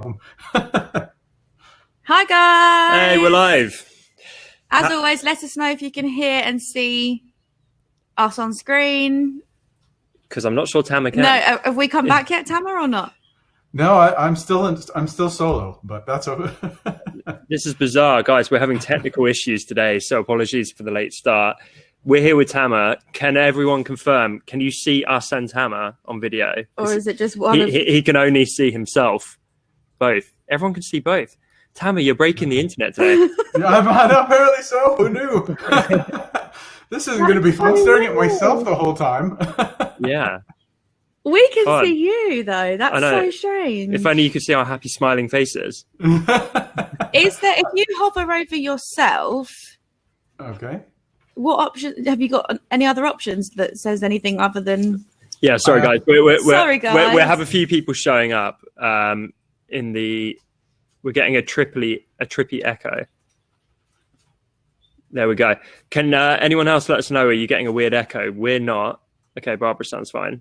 problem. Hi guys! Hey, we're live. As always, let us know if you can hear and see us on screen. Because I'm not sure Tamer can. No, have we come back yet, Tamer, or not? No, I'm still solo, but that's okay. This is bizarre, guys. We're having technical issues today, so apologies for the late start. We're here with Tamer. Can everyone confirm? Can you see us and Tamer on video? Or is it just one? He can only see himself. Both. Everyone can see both. Tamer, you're breaking the internet today. Apparently so. Who knew? This isn't going to be fun staring at myself the whole time. Yeah. We can see you, though. That's so strange. If only you could see our happy, smiling faces. Is there, if you hover over yourself... Okay. What option have you got? Any other options that says anything other than? Yeah, sorry guys. Sorry guys. We have a few people showing up. We're getting a trippy echo. There we go. Can anyone else let us know? Are you getting a weird echo? We're not. Okay, Barbara sounds fine.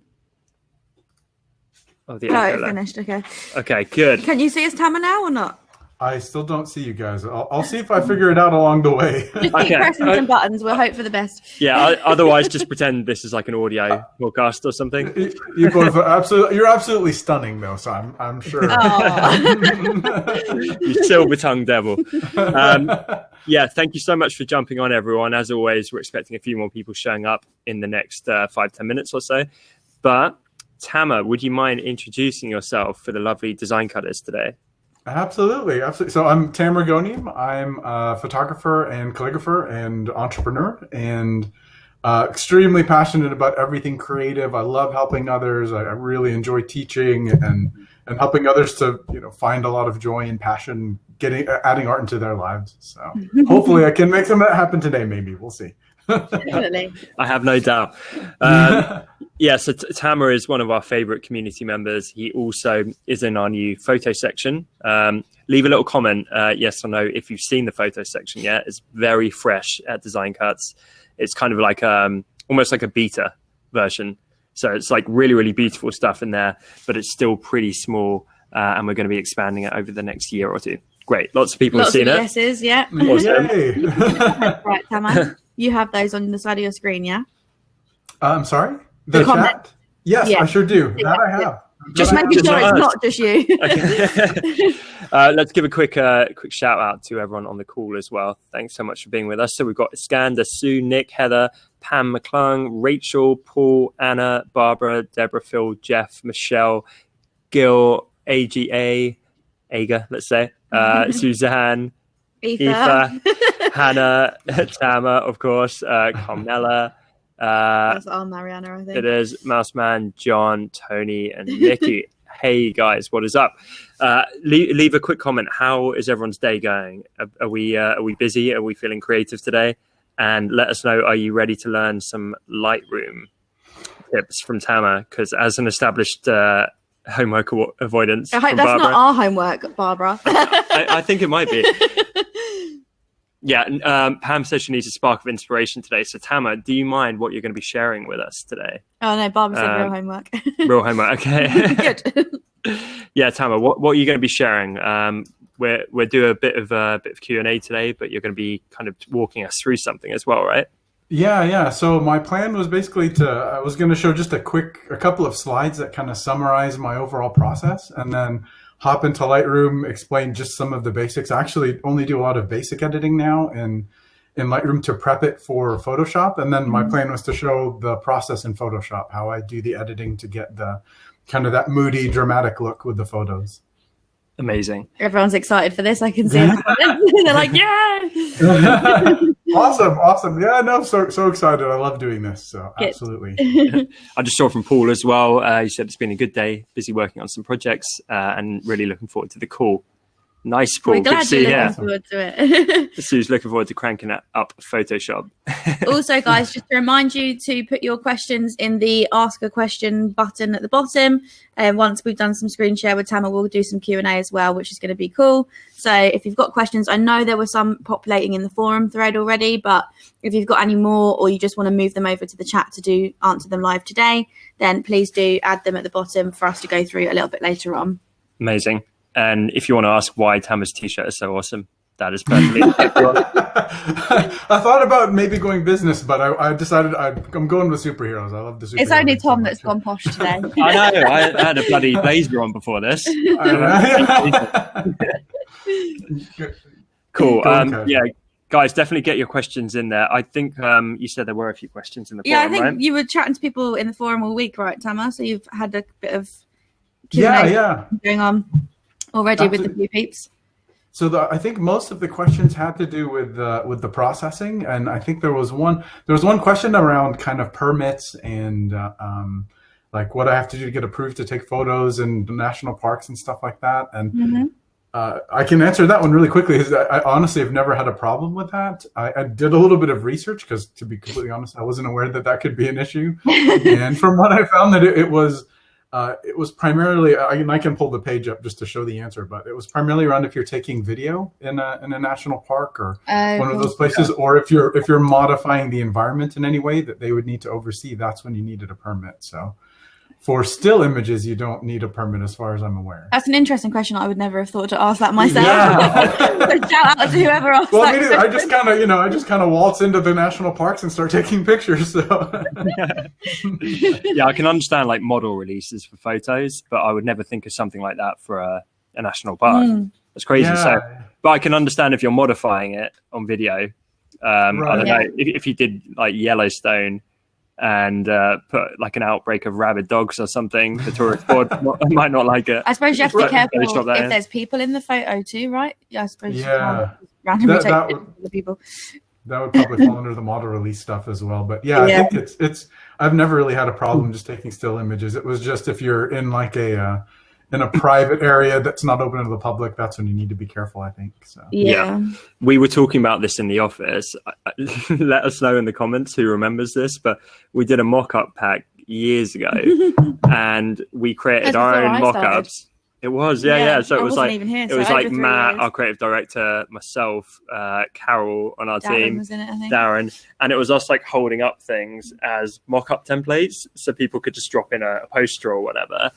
Oh, the echo it finished. Okay. Okay, good. Can you see us, Tamer, now or not? I still don't see you guys. I'll see if I figure it out along the way. Just keep pressing some buttons. We'll hope for the best. Yeah. Otherwise, just pretend this is like an audio podcast or something. You're absolutely stunning, though. So I'm sure. You silver-tongued devil. Yeah. Thank you so much for jumping on, everyone. As always, we're expecting a few more people showing up in the next 5-10 minutes or so. But Tamer, would you mind introducing yourself for the lovely design cutters today? Absolutely. So I'm Tamer Ghoneim. I'm a photographer and calligrapher and entrepreneur, and extremely passionate about everything creative. I love helping others. I really enjoy teaching and helping others to find a lot of joy and passion adding art into their lives. So hopefully I can make some of that happen today. Maybe we'll see. Definitely. I have no doubt. Yeah, so Tamer is one of our favorite community members. He also is in our new photo section. Leave a little comment, yes or no, if you've seen the photo section yet. It's very fresh at Design Cuts. It's kind of like almost like a beta version. So it's like really, really beautiful stuff in there, but it's still pretty small. And we're going to be expanding it over the next year or two. Great. Lots of people have seen it. Yeses, yeah. Awesome. Right, Tamer. You have those on the side of your screen, yeah? I'm sorry? The chat? Yes, yeah. I sure do. That I have. Just making sure it's not just you. Okay. Let's give a quick shout out to everyone on the call as well. Thanks so much for being with us. So we've got Iskander, Sue, Nick, Heather, Pam McClung, Rachel, Paul, Anna, Barbara, Deborah, Phil, Jeff, Michelle, Gil, AGA, let's say, Suzanne, Aoife, Hannah, Tamer, of course, Carmela. That's our Mariana, I think. It is Mouseman, John, Tony, and Nikki. Hey guys, what is up? Leave a quick comment. How is everyone's day going? Are we busy? Are we feeling creative today? And let us know. Are you ready to learn some Lightroom tips from Tamer? Because as an established homework avoidance, I hope that's Barbara, not our homework, Barbara. I think it might be. Yeah, Pam says she needs a spark of inspiration today. So, Tamer, do you mind what you're going to be sharing with us today? Oh, no, Barbara said real homework. Real homework, okay. Good. Yeah, Tamer, what are you going to be sharing? We're doing a bit of Q&A today, but you're going to be kind of walking us through something as well, right? Yeah. So my plan was basically I was going to show just a couple of slides that kind of summarize my overall process, and then hop into Lightroom, explain just some of the basics. I actually only do a lot of basic editing now in Lightroom to prep it for Photoshop. And then my plan was to show the process in Photoshop, how I do the editing to get the kind of that moody, dramatic look with the photos. Amazing. Everyone's excited for this. I can see it. They're like, yeah. Awesome. Yeah, no, so excited. I love doing this. So Good. Absolutely. I just saw from Paul as well. He said it's been a good day, busy working on some projects, and really looking forward to the call. Nice, Paul. We're glad you're looking forward to it. Sue's looking forward to cranking it up Photoshop. Also, guys, just to remind you to put your questions in the Ask a Question button at the bottom. And once we've done some screen share with Tamer, we'll do some Q&A as well, which is going to be cool. So if you've got questions, I know there were some populating in the forum thread already, but if you've got any more or you just want to move them over to the chat to answer them live today, then please do add them at the bottom for us to go through a little bit later on. Amazing. And if you want to ask why Tamer's t-shirt is so awesome, that is perfectly. I thought about maybe going business, but I decided I'm going with superheroes. I love the superheroes. It's only Tom that's gone posh today. I know. I had a bloody blazer on before this. Cool. Yeah, guys, definitely get your questions in there. I think you said there were a few questions in the forum, Yeah, I think right? you were chatting to people in the forum all week, right, Tamer? So you've had a bit of Q&A going on already with the few peeps. So I think most of the questions had to do with the processing, and I think there was one question around kind of permits and like what I have to do to get approved to take photos in national parks and stuff like that. And I can answer that one really quickly. I honestly have never had a problem with that. I did a little bit of research because, to be completely honest, I wasn't aware that could be an issue. And from what I found, that it was primarily, I can pull the page up just to show the answer, but it was primarily around if you're taking video in a national park or one of those places, or if you're modifying the environment in any way that they would need to oversee, that's when you needed a permit. So for still images, you don't need a permit as far as I'm aware. That's an interesting question. I would never have thought to ask that myself. Yeah. So shout out to whoever asked well, that. I just kind of waltz into the national parks and start taking pictures. So. Yeah, I can understand like model releases for photos, but I would never think of something like that for a national park. That's crazy. Yeah. So, but I can understand if you're modifying it on video. I don't know if you did like Yellowstone and put like an outbreak of rabid dogs or something, the tourist board might not like it. I suppose you have to be careful if there's people in the photo too, right? Yeah, I suppose you can't randomly take the people. That would probably fall under the model release stuff as well. But yeah, I think it's I've never really had a problem just taking still images. It was just if you're in like in a private area that's not open to the public, that's when you need to be careful, I think. So yeah. We were talking about this in the office. Let us know in the comments who remembers this, but we did a mock-up pack years ago and we created our own mock-ups. It was, So it was like Matt, our creative director, myself, Carol on our team, was in it, I think. Darren, and it was us like holding up things as mock-up templates so people could just drop in a poster or whatever.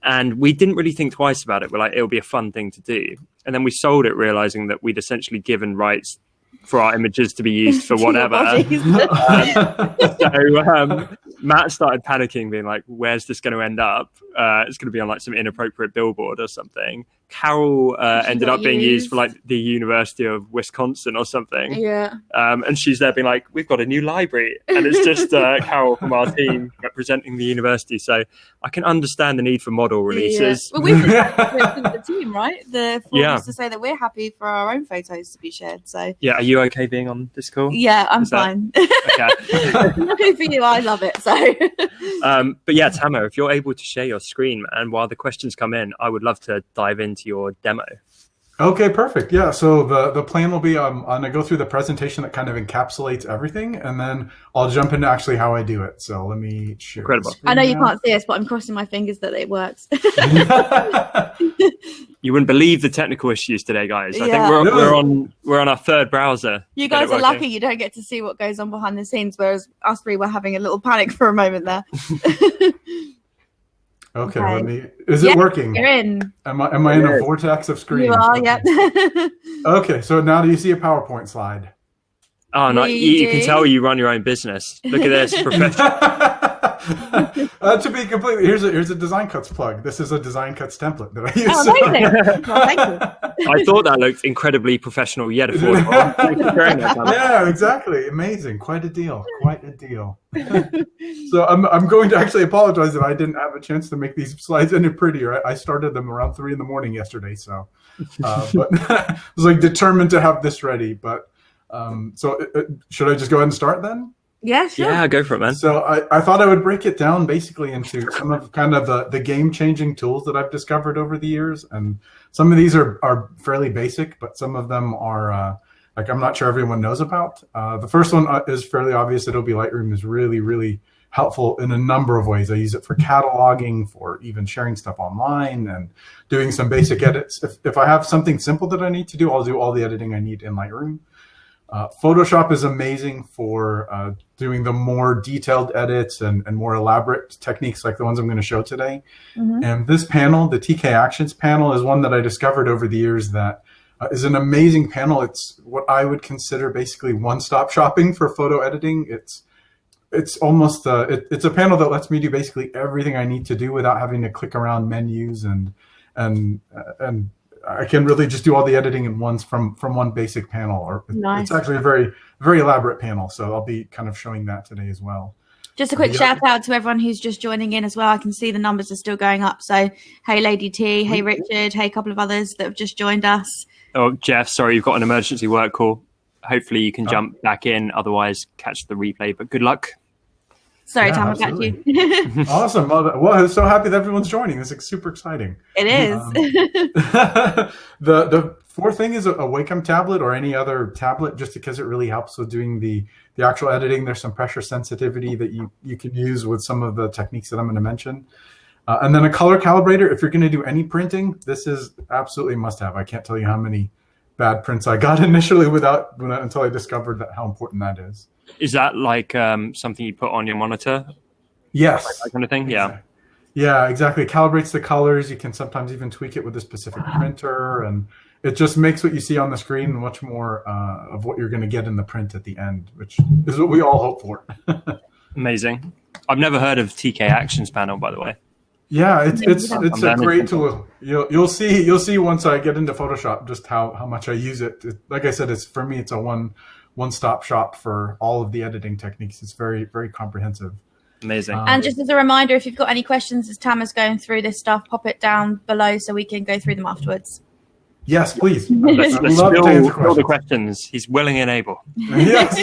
And we didn't really think twice about it. We're like, it'll be a fun thing to do. And then we sold it, realizing that we'd essentially given rights for our images to be used for whatever. So Matt started panicking, being like, where's this going to end up? It's going to be on like some inappropriate billboard or something. Carol ended up being used for like the University of Wisconsin or something. Yeah. And she's there being like, we've got a new library. And it's just Carol from our team representing the university. So I can understand the need for model releases. Yeah. Well, we've the team, right? The forums to say that we're happy for our own photos to be shared. So yeah, are you okay being on this call? Yeah, I'm fine. Okay. Luckily for you, I love it. So but yeah, Tamer, if you're able to share your screen, and while the questions come in, I would love to dive into your demo. Okay, perfect. Yeah, so the plan will be I'm going to go through the presentation that kind of encapsulates everything, and then I'll jump into actually how I do it. So let me share. Incredible. I know you can't see us, but I'm crossing my fingers that it works. You wouldn't believe the technical issues today, guys. I think we're on our third browser. You guys are lucky you don't get to see what goes on behind the scenes, whereas us three were having a little panic for a moment there. Okay, let me. Is it working? You're in. Am I in a vortex of screens? You are, yep. Okay, so now do you see a PowerPoint slide? Oh, no, you can tell you run your own business. Look at this, professional. To be completely, here's a Design Cuts plug. This is a Design Cuts template that I use. Oh, amazing. Well, thank you. I thought that looked incredibly professional yet affordable. Yeah, exactly. Amazing. Quite a deal. So I'm going to actually apologize that I didn't have a chance to make these slides any prettier. I started them around 3 a.m. yesterday, so but I was like determined to have this ready. But so should I just go ahead and start then? Yeah, sure. Yeah, go for it, man. So I thought I would break it down basically into some of kind of the game-changing tools that I've discovered over the years. And some of these are fairly basic, but some of them are like I'm not sure everyone knows about. The first one is fairly obvious. Adobe Lightroom is really, really helpful in a number of ways. I use it for cataloging, for even sharing stuff online and doing some basic edits. If I have something simple that I need to do, I'll do all the editing I need in Lightroom. Photoshop is amazing for doing the more detailed edits and more elaborate techniques like the ones I'm going to show today. And this panel, the TK Actions panel, is one that I discovered over the years that is an amazing panel. It's what I would consider basically one-stop shopping for photo editing. It's almost it's a panel that lets me do basically everything I need to do without having to click around menus, and I can really just do all the editing in once from one basic panel. Or Nice. It's actually a very, very elaborate panel, so I'll be kind of showing that today as well. Just a quick shout out to everyone who's just joining in as well. I can see the numbers are still going up. So, hey, Lady T, hey, Richard, hey, a couple of others that have just joined us. Oh, Jeff, sorry, you've got an emergency work call. Hopefully you can jump back in. Otherwise, catch the replay. But good luck. Sorry, Tamer, back to you. Awesome. Well, I'm so happy that everyone's joining. This is super exciting. It is. The fourth thing is a Wacom tablet or any other tablet, just because it really helps with doing the actual editing. There's some pressure sensitivity that you can use with some of the techniques that I'm going to mention. And then a color calibrator. If you're going to do any printing, this is absolutely must have. I can't tell you how many bad prints I got initially until I discovered how important that is. Is that like something you put on your monitor? Yes. Like that kind of thing? Exactly. Yeah, exactly. It calibrates the colors. You can sometimes even tweak it with a specific printer, and it just makes what you see on the screen much more of what you're going to get in the print at the end, which is what we all hope for. Amazing. I've never heard of TK Actions panel, by the way. Yeah, it's a great tool. You'll see once I get into Photoshop just how much I use it. Like I said, for me it's a one-stop shop for all of the editing techniques. It's very, very comprehensive. Amazing. And just as a reminder, if you've got any questions as Tamer's going through this stuff, pop it down below so we can go through them afterwards. Yes, please. Let's fill the questions. He's willing and able. Yes.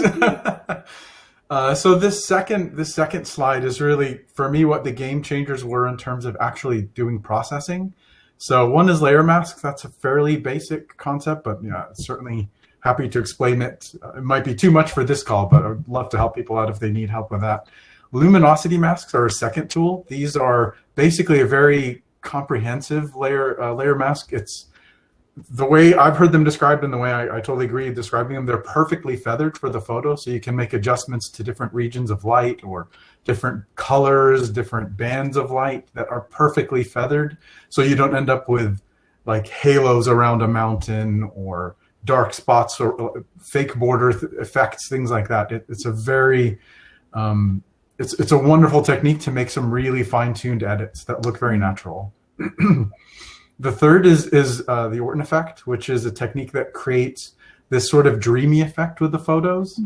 So this second slide is really, for me, what the game changers were in terms of actually doing processing. So one is layer masks. That's a fairly basic concept, but yeah, certainly happy to explain it. It might be too much for this call, but I'd love to help people out if they need help with that. Luminosity masks are a second tool. These are basically a very comprehensive layer mask. It's the way I've heard them described, and the way I totally agree describing them. They're perfectly feathered for the photo, so you can make adjustments to different regions of light or different colors, different bands of light that are perfectly feathered, so you don't end up with like halos around a mountain or dark spots or fake border effects, things like that. It's a very it's a wonderful technique to make some really fine-tuned edits that look very natural. The third is the Orton effect, which is a technique that creates this sort of dreamy effect with the photos.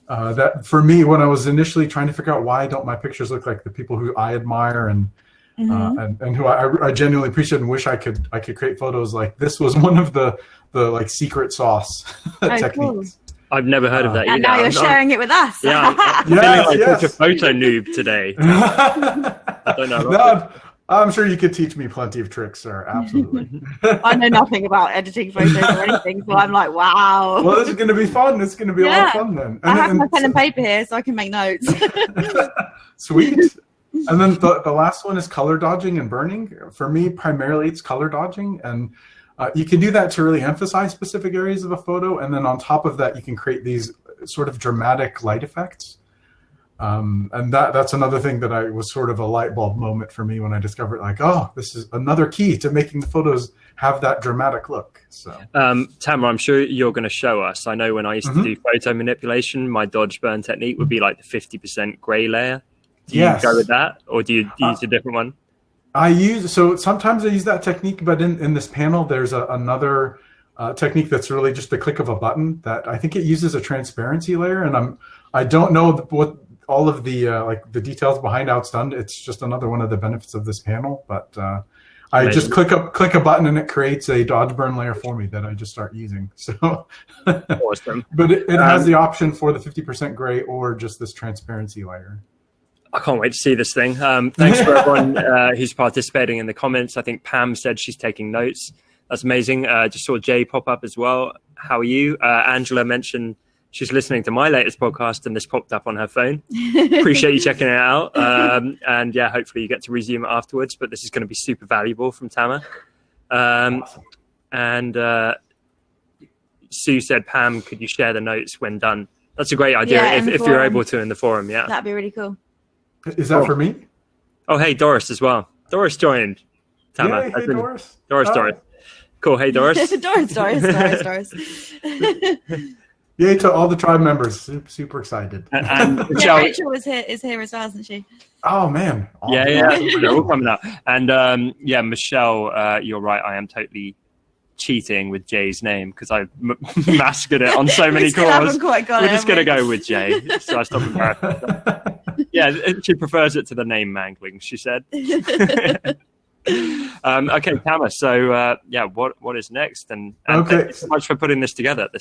That for me, when I was initially trying to figure out why don't my pictures look like the people who I admire and who I genuinely appreciate and wish I could create photos like this, was one of the like secret sauce techniques. Cool. I've never heard of that. And now you're sharing it with us. Yeah, I'm feeling like such a photo noob today. I don't know. I'm sure you could teach me plenty of tricks, sir. Absolutely. I know nothing about editing photos or anything, so I'm like, wow. Well, this is going to be fun. It's going to be a lot of fun then. I have my pen and paper here so I can make notes. Sweet. And then the last one is color dodging and burning. For me, primarily, it's color dodging. And you can do that to really emphasize specific areas of a photo. And then on top of that, you can create these sort of dramatic light effects. And that's another thing that was sort of a light bulb moment for me when I discovered, like, oh, this is another key to making the photos have that dramatic look. So, Tamer, I'm sure you're going to show us. I know when I used to do photo manipulation, my dodge burn technique would be like the 50% gray layer. Do you go with that, or do you use a different one? Sometimes I use that technique, but in this panel, there's another technique that's really just the click of a button that I think it uses a transparency layer, and I don't know what all of the the details behind how it's done. It's just another one of the benefits of this panel, but I just click a button and it creates a dodge burn layer for me that I just start using. So awesome. But it has the option for the 50% gray or just this transparency layer. I can't wait to see this thing. Thanks for everyone who's participating in the comments. I think Pam said she's taking notes. That's amazing. Just saw Jay pop up as well. How are you? Angela mentioned she's listening to my latest podcast and this popped up on her phone. Appreciate you checking it out. And yeah, hopefully you get to resume it afterwards, but this is going to be super valuable from Tamer. Awesome. And Sue said, Pam, could you share the notes when done? That's a great idea if you're able to in the forum. Yeah, that'd be really cool. Is that for me? Oh, hey, Doris as well. Doris joined. Tamer. Yay, hey, Doris. Doris. Cool. Hey, Doris. Doris. Yay to all the tribe members. Super excited. And Rachel is here as well, isn't she? Oh, man. Yeah. They're all coming up. And Michelle, you're right. I am totally cheating with Jay's name because I massacred it on so many calls. We're just going to go with Jay. So I stopped embarrassing. Yeah, she prefers it to the name mangling, she said. Okay, Tamer. So what is next? And okay, thank you so much for putting this together. I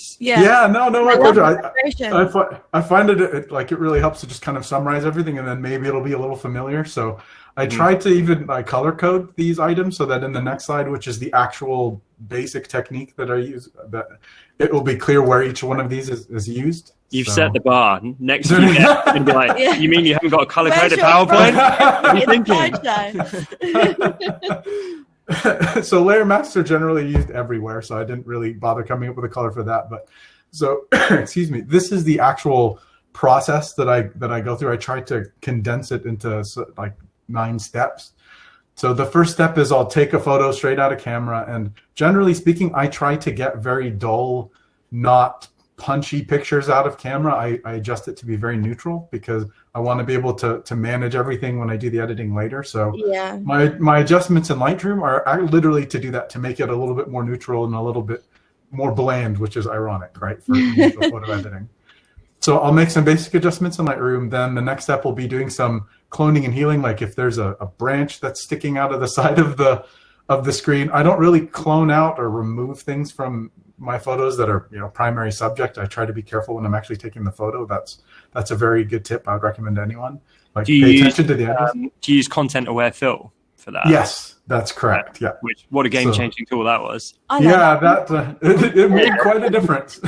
find it really helps to just kind of summarize everything, and then maybe it'll be a little familiar. So I tried to even color code these items so that in the next slide, which is the actual basic technique that I use, that it will be clear where each one of these is used. You've set the bar. Next you and be like, you mean you haven't got a color-coded PowerPoint? What are you thinking? So layer masks are generally used everywhere, so I didn't really bother coming up with a color for that. But so, excuse me, this is the actual process that I go through. I try to condense it into like 9 steps. So the first step is I'll take a photo straight out of camera, and generally speaking, I try to get very dull, not punchy pictures out of camera. I adjust it to be very neutral because I want to be able to manage everything when I do the editing later. So my adjustments in Lightroom are literally to do that, to make it a little bit more neutral and a little bit more bland, which is ironic, right, for photo editing. So I'll make some basic adjustments in Lightroom. Then the next step will be doing some cloning and healing. Like if there's a branch that's sticking out of the side of the screen, I don't really clone out or remove things from my photos that are primary subject. I try to be careful when I'm actually taking the photo. That's a very good tip I would recommend to anyone. Like pay attention to the editing. Do you use content aware fill for that? Yes, that's correct. Yeah. What a game changing tool that was. It made quite a difference.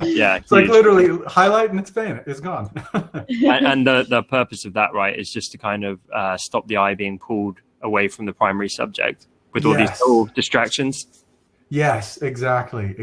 Yeah, it's like literally highlight and it's gone. and the purpose of that, right, is just to kind of stop the eye being pulled away from the primary subject with all these little distractions. Yes, exactly.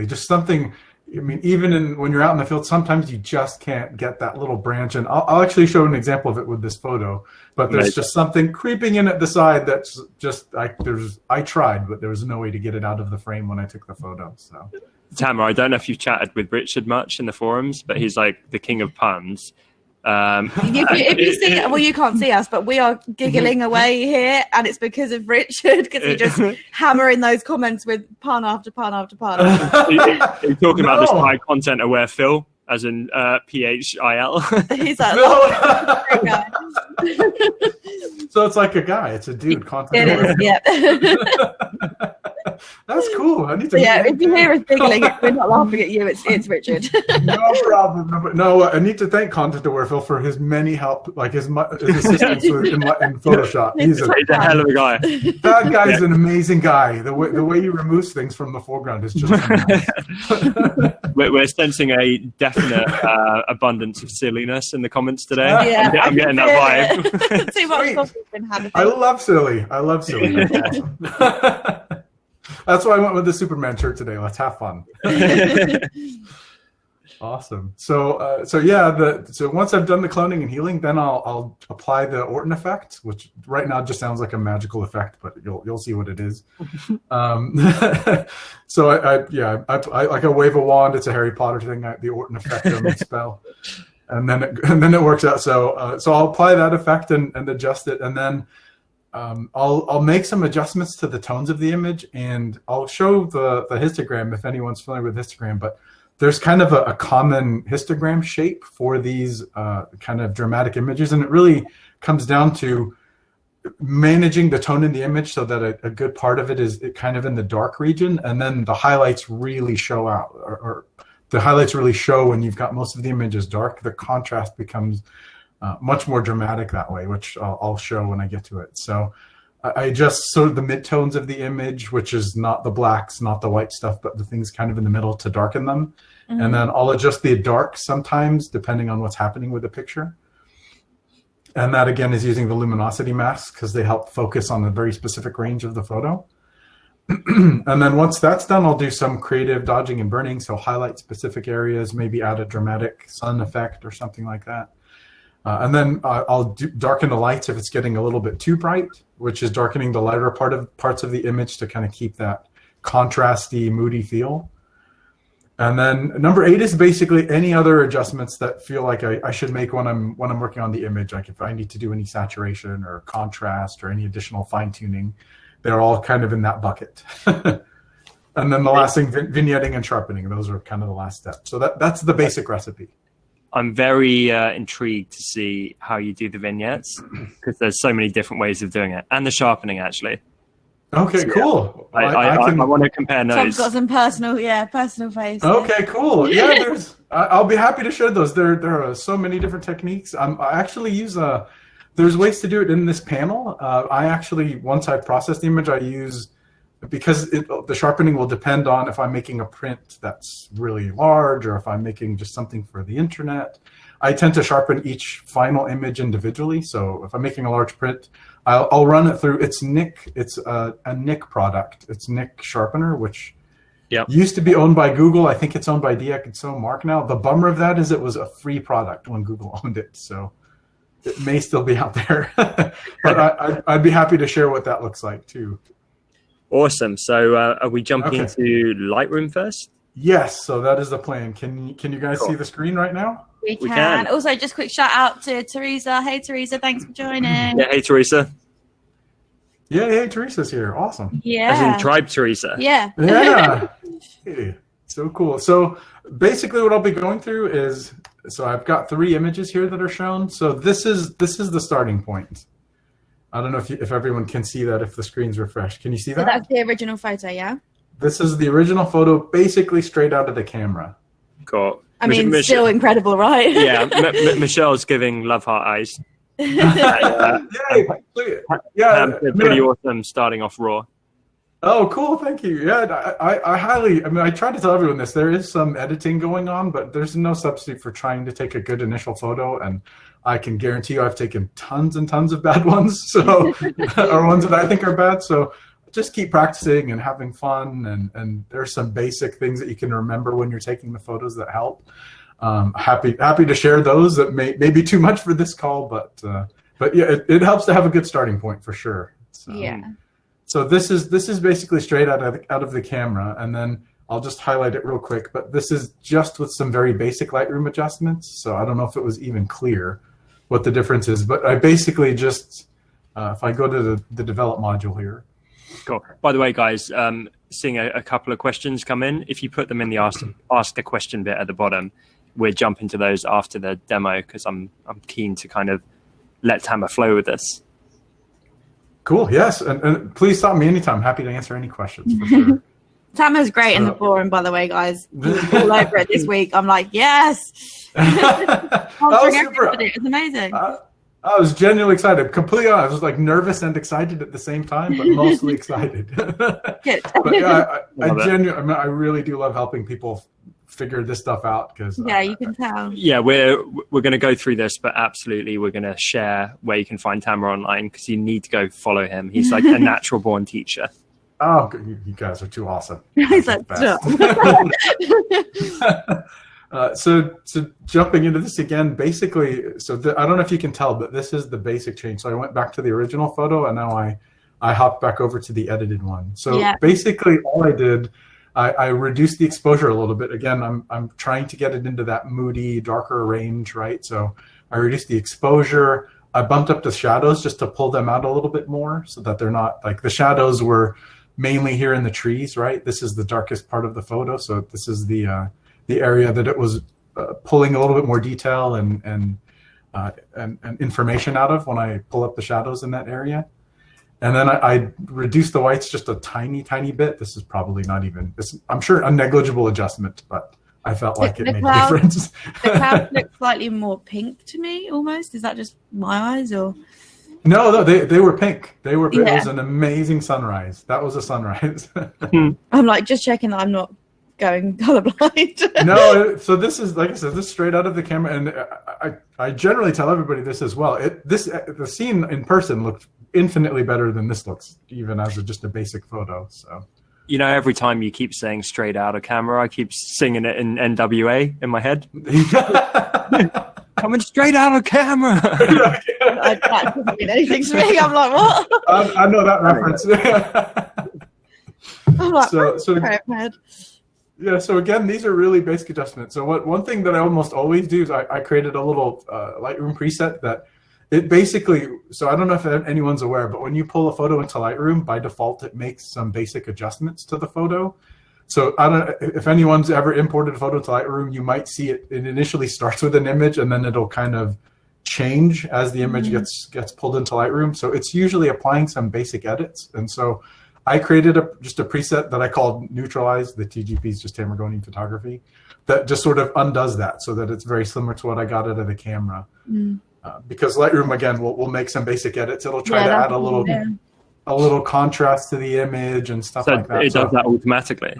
Just something. I mean, even when you're out in the field, sometimes you just can't get that little branch. And I'll actually show an example of it with this photo. But there's just something creeping in at the side that's just I tried, but there was no way to get it out of the frame when I took the photo. So, Tamer, I don't know if you've chatted with Richard much in the forums, but he's like the king of puns. If you see, well, you can't see us, but we are giggling away here, and it's because of Richard, because he just hammering those comments with pun after pun after pun. He's talking about this high content aware Phil, as in PHIL. He's like, so it's like a guy, it's a dude. Content it aware. Is, yeah. That's cool. I need to. Yeah, if you hear us giggling, we're not laughing at you. It's Richard. No problem. No, I need to thank Content Aware Phil for his many help, like his assistance in Photoshop. He's a hell of a guy. That guy's an amazing guy. The way he removes things from the foreground is just. We're sensing a definite abundance of silliness in the comments today. Yeah, I'm getting that vibe. Too much coffee's been had. I love silly. That's awesome. That's why I went with the Superman shirt today. Let's have fun. Awesome. So once I've done the cloning and healing, then I'll apply the Orton effect, which right now just sounds like a magical effect, but you'll see what it is. So I wave a wand. It's a Harry Potter thing. The Orton effect on the spell, and then it works out. So I'll apply that effect and adjust it, and then. I'll make some adjustments to the tones of the image, and I'll show the histogram if anyone's familiar with histogram, but there's kind of a common histogram shape for these kind of dramatic images, and it really comes down to managing the tone in the image so that a good part of it is kind of in the dark region, and then the highlights really show out, or the highlights really show when you've got most of the images dark. The contrast becomes much more dramatic that way, which I'll show when I get to it. So I adjust sort of the midtones of the image, which is not the blacks, not the white stuff, but the things kind of in the middle to darken them. Mm-hmm. And then I'll adjust the dark sometimes depending on what's happening with the picture. And that again is using the luminosity masks because they help focus on a very specific range of the photo. And then once that's done, I'll do some creative dodging and burning. So highlight specific areas, maybe add a dramatic sun effect or something like that. And then I'll darken the lights if it's getting a little bit too bright, which is darkening the lighter parts of the image to kind of keep that contrasty, moody feel. And then number 8 is basically any other adjustments that feel like I should make when I'm working on the image. Like if I need to do any saturation or contrast or any additional fine tuning, they're all kind of in that bucket. And then the last thing, vignetting and sharpening. Those are kind of the last steps. So that's the basic recipe. I'm very intrigued to see how you do the vignettes, because there's so many different ways of doing it, and the sharpening actually. Okay, so, cool. Yeah, I want to compare notes. Tom's got some personal face. Okay, cool. Yeah, I'll be happy to share those. There are so many different techniques. I actually use there's ways to do it in this panel. I actually, once I've processed the image, I use, because the sharpening will depend on if I'm making a print that's really large or if I'm making just something for the internet. I tend to sharpen each final image individually. So if I'm making a large print, I'll run it through. It's Nik. It's a Nik product. It's Nik Sharpener, which used to be owned by Google. I think it's owned by DxOMark now. The bummer of that is it was a free product when Google owned it. So it may still be out there. But I'd be happy to share what that looks like too. Awesome. So are we jumping into Lightroom first? Yes. So that is the plan. Can you guys see the screen right now? We can. Also, just quick shout out to Teresa. Hey, Teresa. Thanks for joining. Yeah. Hey, Teresa. Yeah. Hey, Teresa's here. Awesome. Yeah. As in Tribe Teresa. Yeah. Yeah. Hey, so cool. So basically what I'll be going through is, so I've got 3 images here that are shown. So this is the starting point. I don't know if everyone can see that, if the screen's refreshed. Can you see that? So that's the original photo, yeah? This is the original photo, basically straight out of the camera. Cool. I mean, still incredible, right? Yeah, Michelle's giving love heart eyes. Yeah, pretty awesome starting off raw. Oh, cool. Thank you. Yeah, I try to tell everyone this. There is some editing going on, but there's no substitute for trying to take a good initial photo. And I can guarantee you I've taken tons and tons of bad ones, so or ones that I think are bad. So just keep practicing and having fun. And there's some basic things that you can remember when you're taking the photos that help. Happy to share those. That may be too much for this call, but yeah, it helps to have a good starting point for sure. So, yeah. So this is basically straight out of the camera, and then I'll just highlight it real quick. But this is just with some very basic Lightroom adjustments. So I don't know if it was even clear what the difference is, but I basically just if I go to the develop module here. Cool. By the way, guys, seeing a couple of questions come in. If you put them in the ask a question bit at the bottom, we'll jump into those after the demo, because I'm keen to kind of let Tamer flow with this. Cool. Yes, and please stop me anytime. Happy to answer any questions for sure. Tamer's great in the forum, by the way, guys. All over it this week. I'm like, yes. It's amazing. I was genuinely excited. Completely honest. I was like nervous and excited at the same time, but mostly excited. But yeah, I really do love helping people figure this stuff out, because you can tell. Yeah, we're going to go through this, but absolutely we're going to share where you can find Tamer online, because you need to go follow him. He's like a natural born teacher. Oh, you guys are too awesome. He's like, so jumping into this again, basically, I don't know if you can tell, but this is the basic change. So I went back to the original photo, and now I hopped back over to the edited one. So basically all I did, I reduced the exposure a little bit. Again, I'm trying to get it into that moody, darker range, right? So I reduced the exposure. I bumped up the shadows just to pull them out a little bit more, so that they're not like, the shadows were mainly here in the trees, right? This is the darkest part of the photo. So this is the area that it was pulling a little bit more detail and information out of when I pull up the shadows in that area. And then I reduced the whites just a tiny, tiny bit. This is probably not even, I'm sure, a negligible adjustment, but I felt like it made a difference. The clouds look slightly more pink to me, almost. Is that just my eyes, or? No, they were pink. They were. Yeah. It was an amazing sunrise. That was a sunrise. I'm like just checking that I'm not going colorblind. No, so this is, like I said, this straight out of the camera, and I generally tell everybody this as well. The scene in person looked infinitely better than this looks, even as just a basic photo. So You know, every time you keep saying straight out of camera, I keep singing it in NWA in my head. Coming straight out of camera. That doesn't mean anything to me. I'm like, what? I know that reference. I'm like, yeah, so again, these are really basic adjustments. So one thing that I almost always do is I created a little Lightroom preset that it basically, so I don't know if anyone's aware, but when you pull a photo into Lightroom, by default, it makes some basic adjustments to the photo. So I don't know if anyone's ever imported a photo to Lightroom, you might see it initially starts with an image and then it'll kind of change as the image gets pulled into Lightroom. So it's usually applying some basic edits. And so I created just a preset that I called Neutralize. The TGP is just Tamer Ghoneim Photography. That just sort of undoes that so that it's very similar to what I got out of the camera. Because Lightroom, again, will make some basic edits. It'll try to add a little contrast to the image and stuff like that. It does that automatically.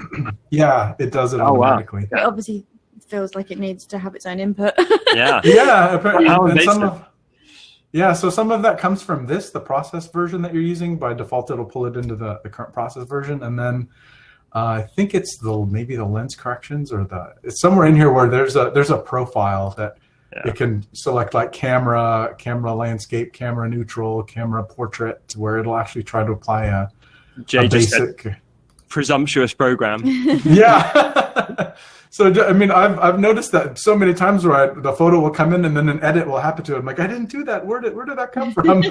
Yeah, it does it automatically. It obviously feels like it needs to have its own input. Yeah. So some of that comes from the process version that you're using. By default, it'll pull it into the current process version. And then I think it's maybe the lens corrections or it's somewhere in here where there's a profile that it can select like camera landscape, camera neutral, camera portrait, where it'll actually try to apply a basic presumptuous program. Yeah. So, I mean, I've noticed that so many times where the photo will come in and then an edit will happen to it. I'm like, I didn't do that. Where did that come from?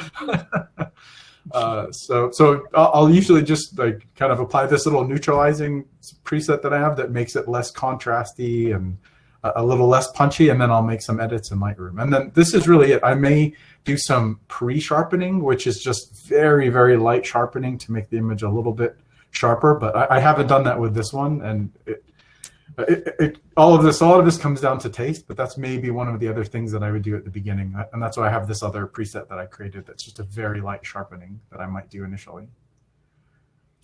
So I'll usually just like kind of apply this little neutralizing preset that I have that makes it less contrasty and a little less punchy, and then I'll make some edits in Lightroom. And then this is really it. I may do some pre-sharpening, which is just very, very light sharpening to make the image a little bit sharper, but I haven't done that with this one. And all of this comes down to taste, but that's maybe one of the other things that I would do at the beginning. And that's why I have this other preset that I created that's just a very light sharpening that I might do initially.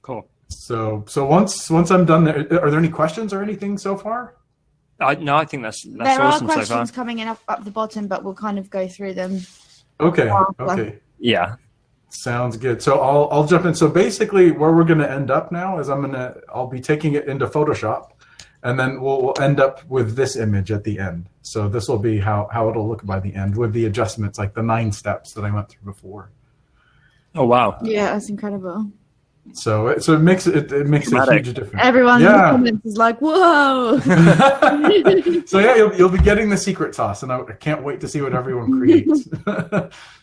Cool. So once I'm done there, are there any questions or anything so far? No, I think that's there awesome are questions so far. coming in up the bottom, but we'll kind of go through them. Okay. Yeah. Sounds good. So I'll jump in. So basically where we're going to end up now is I'll be taking it into Photoshop, and then we'll end up with this image at the end. So this will be how it'll look by the end with the adjustments, like the 9 steps that I went through before. Oh, wow. Yeah, that's incredible. So it makes a huge difference. Everyone in the comments is like, whoa. So yeah, you'll be getting the secret sauce, and I can't wait to see what everyone creates.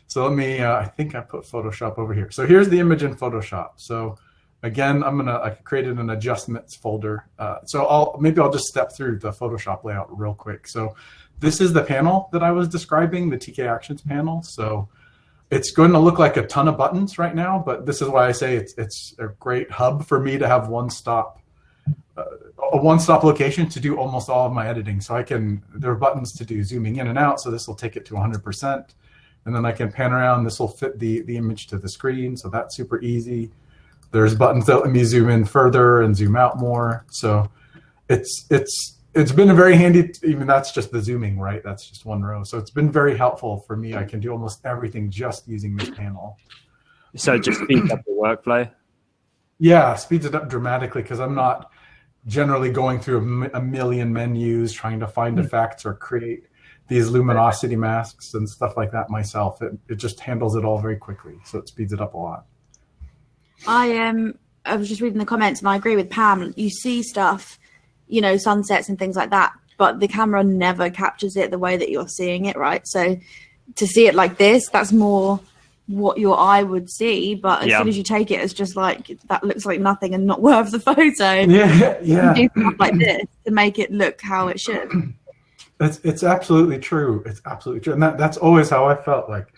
So let me, I think I put Photoshop over here. So here's the image in Photoshop. So again, I created an adjustments folder. So I'll just step through the Photoshop layout real quick. So this is the panel that I was describing, the TK Actions panel. So it's going to look like a ton of buttons right now, but this is why I say it's a great hub for me to have a one-stop location to do almost all of my editing. So there are buttons to do zooming in and out. So this will take it to 100%. And then I can pan around. This will fit the image to the screen. So that's super easy. There's buttons that let me zoom in further and zoom out more. So it's been a very handy, even that's just the zooming, right? That's just one row. So it's been very helpful for me. I can do almost everything just using this panel. So it just speeds up the workflow? Yeah, speeds it up dramatically because I'm not generally going through a million menus trying to find effects or create these luminosity masks and stuff like that myself. It just handles it all very quickly. So it speeds it up a lot. I was just reading the comments and I agree with Pam. You see stuff, sunsets and things like that, but the camera never captures it the way that you're seeing it, right? So to see it like this, that's more what your eye would see, but as soon as you take it as just like, that looks like nothing and not worth the photo. Yeah. You do stuff like this to make it look how it should. It's absolutely true. It's absolutely true. And that's always how I felt like,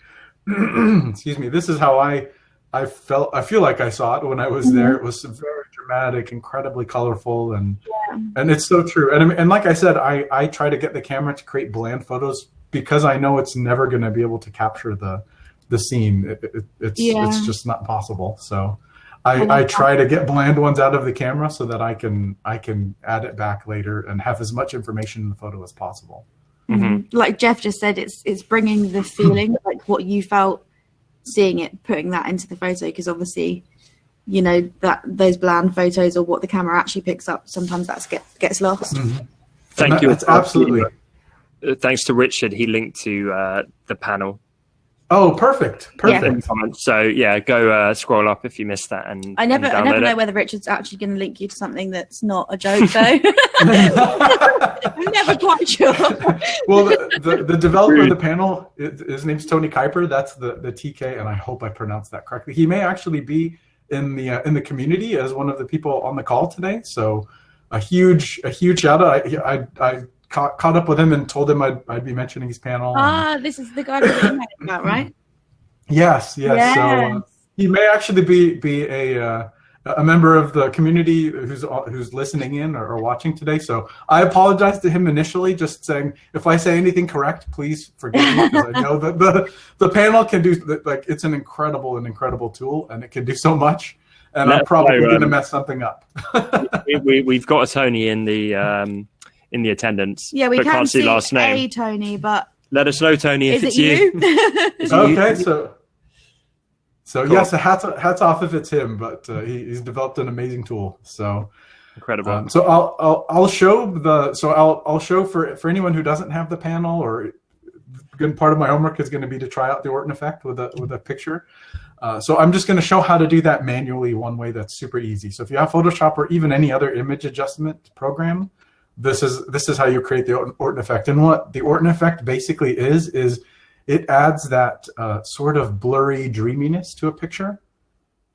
excuse me, this is how I feel like I saw it when I was there. It was very dramatic, incredibly colorful, and it's so true. And like I said, I try to get the camera to create bland photos because I know it's never going to be able to capture the scene. It's just not possible. So I try to get bland ones out of the camera so that I can add it back later and have as much information in the photo as possible. Mm-hmm. Like Jeff just said, it's bringing the feeling like what you felt seeing it, putting that into the photo, because obviously you know, that those bland photos or what the camera actually picks up, sometimes that gets lost. Thank you. That's absolutely. Thanks to Richard, he linked to the panel. Oh, perfect. In the comments. So yeah, go scroll up if you missed that. And I never know whether Richard's actually going to link you to something that's not a joke, though. I'm never quite sure. Well, the developer of the panel, his name's Tony Kuiper. That's the TK, and I hope I pronounced that correctly. He may actually be in the community as one of the people on the call today. So a huge shout out. I caught up with him and told him I'd be mentioning his panel. This is the guy we're about, right? Yes. So he may actually be a member of the community who's listening in or watching today. So I apologize to him initially, just saying if I say anything correct, please forgive me, because I know that the panel can do, like, it's an incredible tool, and it can do so much. And I'm probably going to mess something up. we've got a Tony in the attendance. Yeah, we can't see last name. A Tony, but let us know, Tony, if it's you. Okay, so yes, hats off if it's him, but he's developed an amazing tool. So incredible. So I'll show for anyone who doesn't have the panel, or a good part of my homework is going to be to try out the Orton effect with a picture. So I'm just going to show how to do that manually, one way that's super easy. So if you have Photoshop or even any other image adjustment program, this is how you create the Orton effect. And what the Orton effect basically is it adds that sort of blurry dreaminess to a picture.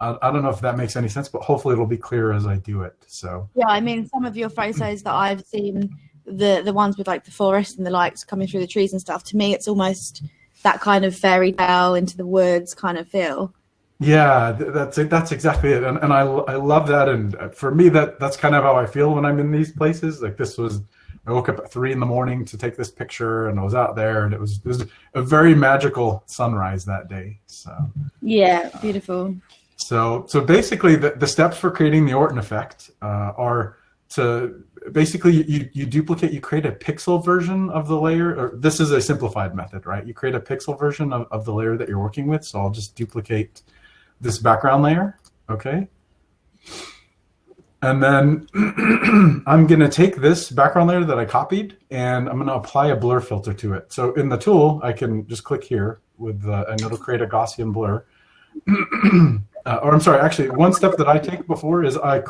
I don't know if that makes any sense, but hopefully it'll be clear as I do it. So yeah, I mean, some of your photos that I've seen, the ones with like the forest and the lights coming through the trees and stuff, to me it's almost that kind of fairy tale into the woods kind of feel. Yeah, that's exactly it, and I love that, and for me that's kind of how I feel when I'm in these places. Like I woke up at 3 a.m. to take this picture, and I was out there, and it was a very magical sunrise that day. So yeah, beautiful. So basically, the steps for creating the Orton effect are to basically you create a pixel version of the layer, or this is a simplified method, right? You create a pixel version of the layer that you're working with. So I'll just duplicate this background layer, okay? And then I'm gonna take this background layer that I copied, and I'm gonna apply a blur filter to it. So in the tool, I can just click here and it'll create a Gaussian blur. Or I'm sorry, actually, one step that I take before is I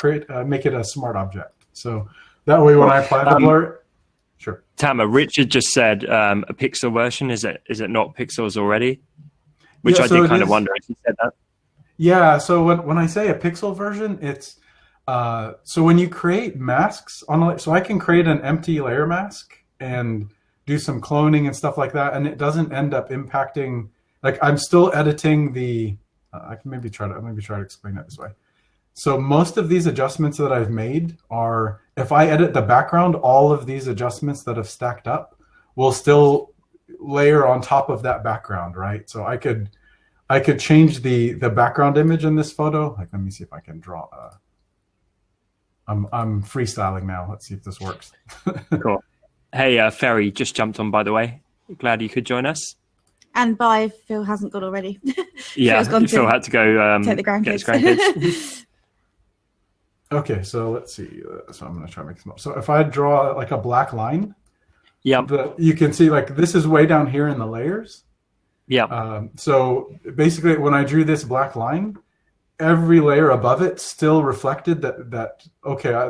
make it a smart object. So that way when I apply the blur, sure. Tamer, Richard just said a pixel version. Is it not pixels already? Which I did kind of wonder if he said that. Yeah, so when I say a pixel version, it's so when you create masks so I can create an empty layer mask and do some cloning and stuff like that, and it doesn't end up impacting. Like, I'm still editing the. I can maybe try to explain it this way. So most of these adjustments that I've made are, if I edit the background, all of these adjustments that have stacked up will still layer on top of that background, right? So I could change the background image in this photo. Like, let me see if I can draw. I'm freestyling now. Let's see if this works. Cool. Hey, Ferry just jumped on, by the way. Glad you could join us. And bye, Phil hasn't gone already. Yeah, Phil had to go take the grandkids. Get his grandkids. Okay, so let's see. So I'm going to try to make this. So if I draw like a black line, yeah, you can see like this is way down here in the layers. Yeah. So basically, when I drew this black line, every layer above it still reflected that okay,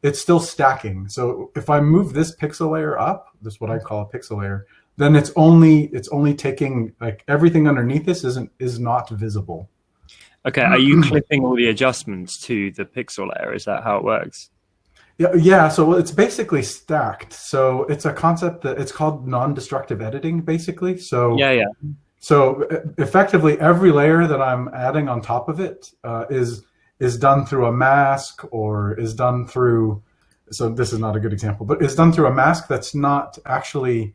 it's still stacking. So if I move this pixel layer up, this is what I call a pixel layer, then it's only taking, like, everything underneath this is not visible. Okay, are you clipping all the adjustments to the pixel layer? Is that how it works? Yeah. So it's basically stacked. So it's a concept that it's called non-destructive editing, basically. So yeah. So effectively, every layer that I'm adding on top of it is done through a mask, or is done through. So this is not a good example, but it's done through a mask that's not actually.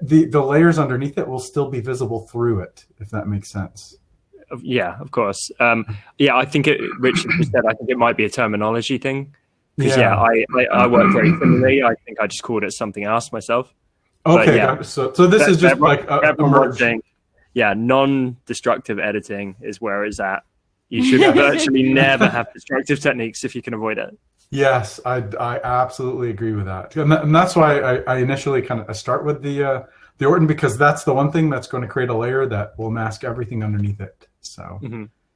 The layers underneath it will still be visible through it, if that makes sense. Yeah, of course. Yeah, I think Richard just said, I think it might be a terminology thing. Because I work very similarly. I think I just called it something else myself. Okay, yeah. So this is just like a merge. Yeah, non-destructive editing is where it's at. You should virtually never have destructive techniques if you can avoid it. Yes, I absolutely agree with that, and that's why I initially I start with the Orton, because that's the one thing that's going to create a layer that will mask everything underneath it. So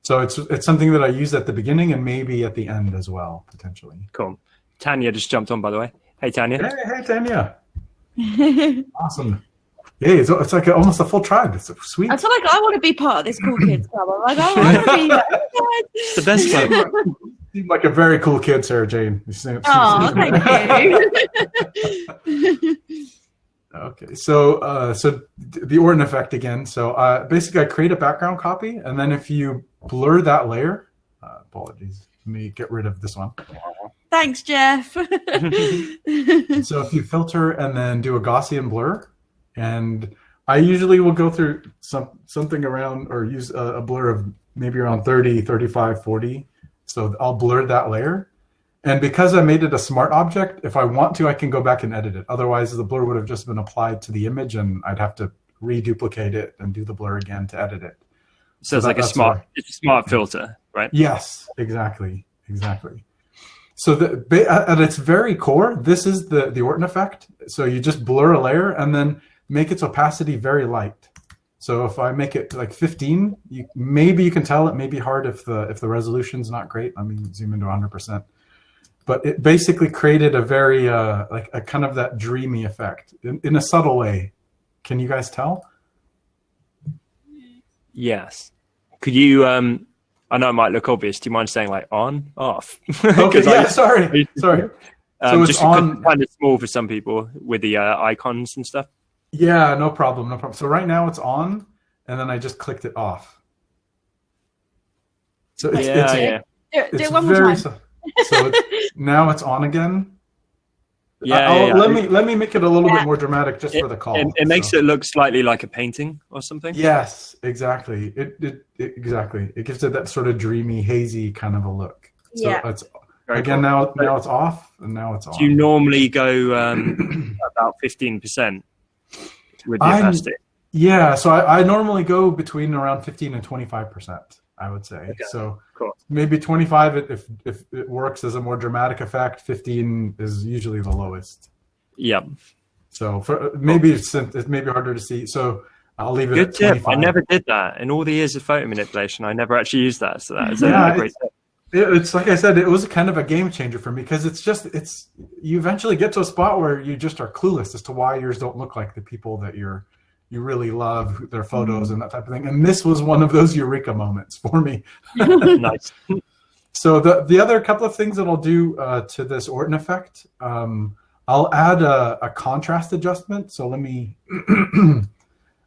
so it's something that I use at the beginning and maybe at the end as well, potentially. Cool. Tanya just jumped on, by the way. Hey, Tanya. Hey, Tanya. Awesome. Yeah, it's like almost a full tribe. It's sweet. I feel like I want to be part of this cool kids club. I'm like, I want to be there. It's the best club. You seem like a very cool kid, Sarah Jane. Oh, thank you. Okay, so the Orton effect again. So basically, I create a background copy, and then if you blur that layer, apologies, let me get rid of this one. Thanks, Jeff. So if you filter and then do a Gaussian blur, and I usually will go through something around, or use a blur of maybe around 30, 35, 40. So I'll blur that layer. And because I made it a smart object, if I want to, I can go back and edit it. Otherwise, the blur would have just been applied to the image, and I'd have to reduplicate it and do the blur again to edit it. So it's like it's a smart filter, right? Yes, exactly. So at its very core, this is the Orton effect. So you just blur a layer and then make its opacity very light. So if I make it like 15, maybe you can tell. It may be hard if the resolution's not great. Let me zoom into 100%. But it basically created a very like a kind of that dreamy effect in a subtle way. Can you guys tell? Yes. Could you? I know it might look obvious. Do you mind saying like on, off? Okay. Yeah. Sorry. So it's just on. Kind of small for some people with the icons and stuff. Yeah. No problem. So right now it's on, and then I just clicked it off. So it's Do it one more time. So now it's on again. Yeah. Let me make it a little bit more dramatic just for the call. It makes it look slightly like a painting or something. Yes, exactly. Exactly. It gives it that sort of dreamy, hazy kind of a look. So it's again cool. now it's off, and now it's on. Do you normally go about 15% with the opacity? Yeah, so I normally go between around 15 and 25%. I would say. Okay. So cool. Maybe 25 if it works as a more dramatic effect. 15 is usually the lowest. Yeah. So maybe it's maybe harder to see. So I'll leave it Good at 25. tip. I never did that. In all the years of photo manipulation, I never actually used that. So that is a great tip. It's like I said, it was kind of a game changer for me, because it's you eventually get to a spot where you just are clueless as to why yours don't look like the people that you really love their photos and that type of thing. And this was one of those eureka moments for me. Nice. So the other couple of things that I'll do to this Orton effect, I'll add a contrast adjustment. So let me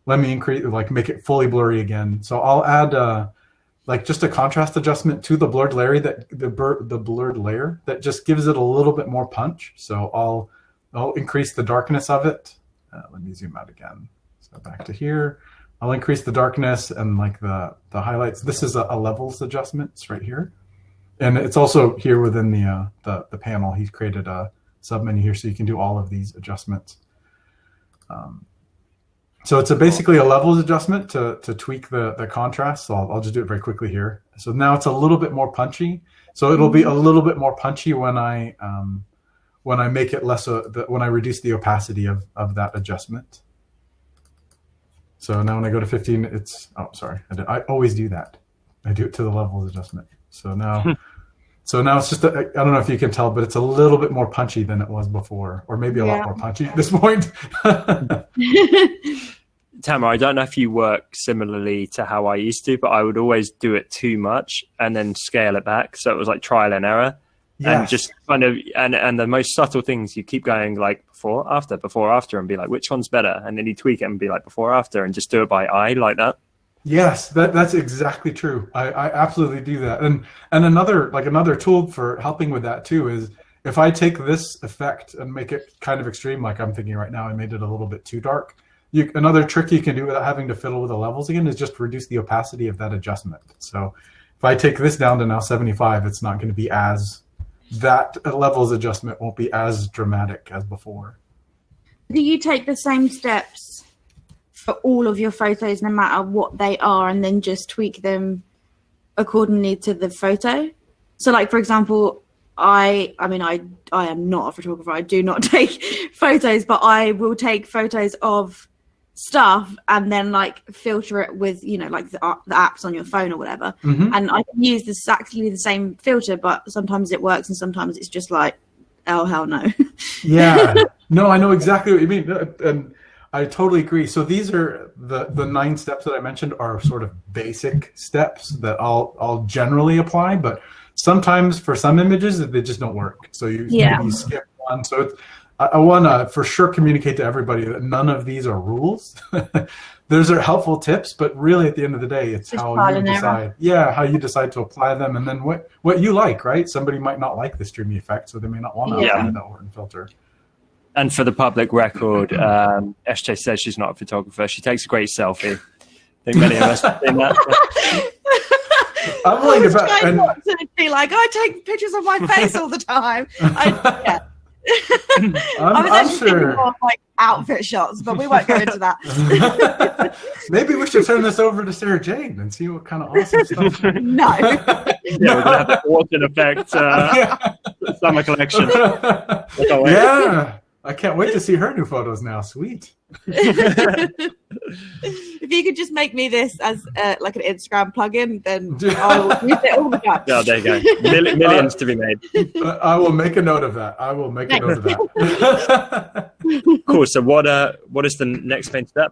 increase, like make it fully blurry again. So I'll add like just a contrast adjustment to the blurred layer the blurred layer that just gives it a little bit more punch. So I'll increase the darkness of it. Let me zoom out again. So back to here, I'll increase the darkness and like the highlights. This is a levels adjustment. It's right here, and it's also here within the panel. He's created a submenu here, so you can do all of these adjustments. So it's basically a levels adjustment to tweak the contrast. So I'll just do it very quickly here. So now it's a little bit more punchy. So it'll be a little bit more punchy when I make it less when I reduce the opacity of that adjustment. So now when I go to 15, it's, oh, sorry. I always do that. I do it to the levels adjustment. So now it's just, I don't know if you can tell, but it's a little bit more punchy than it was before, or maybe a lot more punchy at this point. Tamer, I don't know if you work similarly to how I used to, but I would always do it too much and then scale it back. So it was like trial and error. Yes. And just kind of, and the most subtle things, you keep going like before, after, and be like, which one's better? And then you tweak it and be like before, after, and just do it by eye like that. Yes, that's exactly true. I absolutely do that. And another tool for helping with that too is if I take this effect and make it kind of extreme, like I'm thinking right now, I made it a little bit too dark. Another trick you can do without having to fiddle with the levels again is just reduce the opacity of that adjustment. So if I take this down to now 75, it's not going to be that levels adjustment won't be as dramatic as before. Do you take the same steps for all of your photos, no matter what they are, and then just tweak them accordingly to the photo. So like, for example, I am not a photographer. I do not take photos, but I will take photos of stuff and then like filter it with, you know, like the apps on your phone or whatever. And I can use exactly the same filter, but sometimes it works and sometimes it's just like, oh, hell no. Yeah. No, I know exactly what you mean. And I totally agree. So these are the 9 steps that I mentioned are sort of basic steps that I'll generally apply, but sometimes for some images they just don't work. So you skip one. So I want to for sure communicate to everybody that none of these are rules. Those are helpful tips, but really at the end of the day, it's just how you decide. Yeah, how you decide to apply them, and then what you like, right? Somebody might not like this dreamy effect, so they may not want to apply that Orton filter. And for the public record, SJ says she's not a photographer. She takes a great selfie. I think many of us have seen that. I'm willing to not to be like, I take pictures of my face all the time. I was actually thinking more of like outfit shots, but we won't go into that. Maybe we should turn this over to Sarah Jane and see what kind of awesome stuff. No. Yeah, we're gonna have the Orton effect summer collection. Yeah. I can't wait to see her new photos now. Sweet. If you could just make me this as like an Instagram plugin, then I'll use it all the time. Yeah, there you go. Millions to be made. I will make a note of that. I will make a note of that. Cool. So what is the next main step?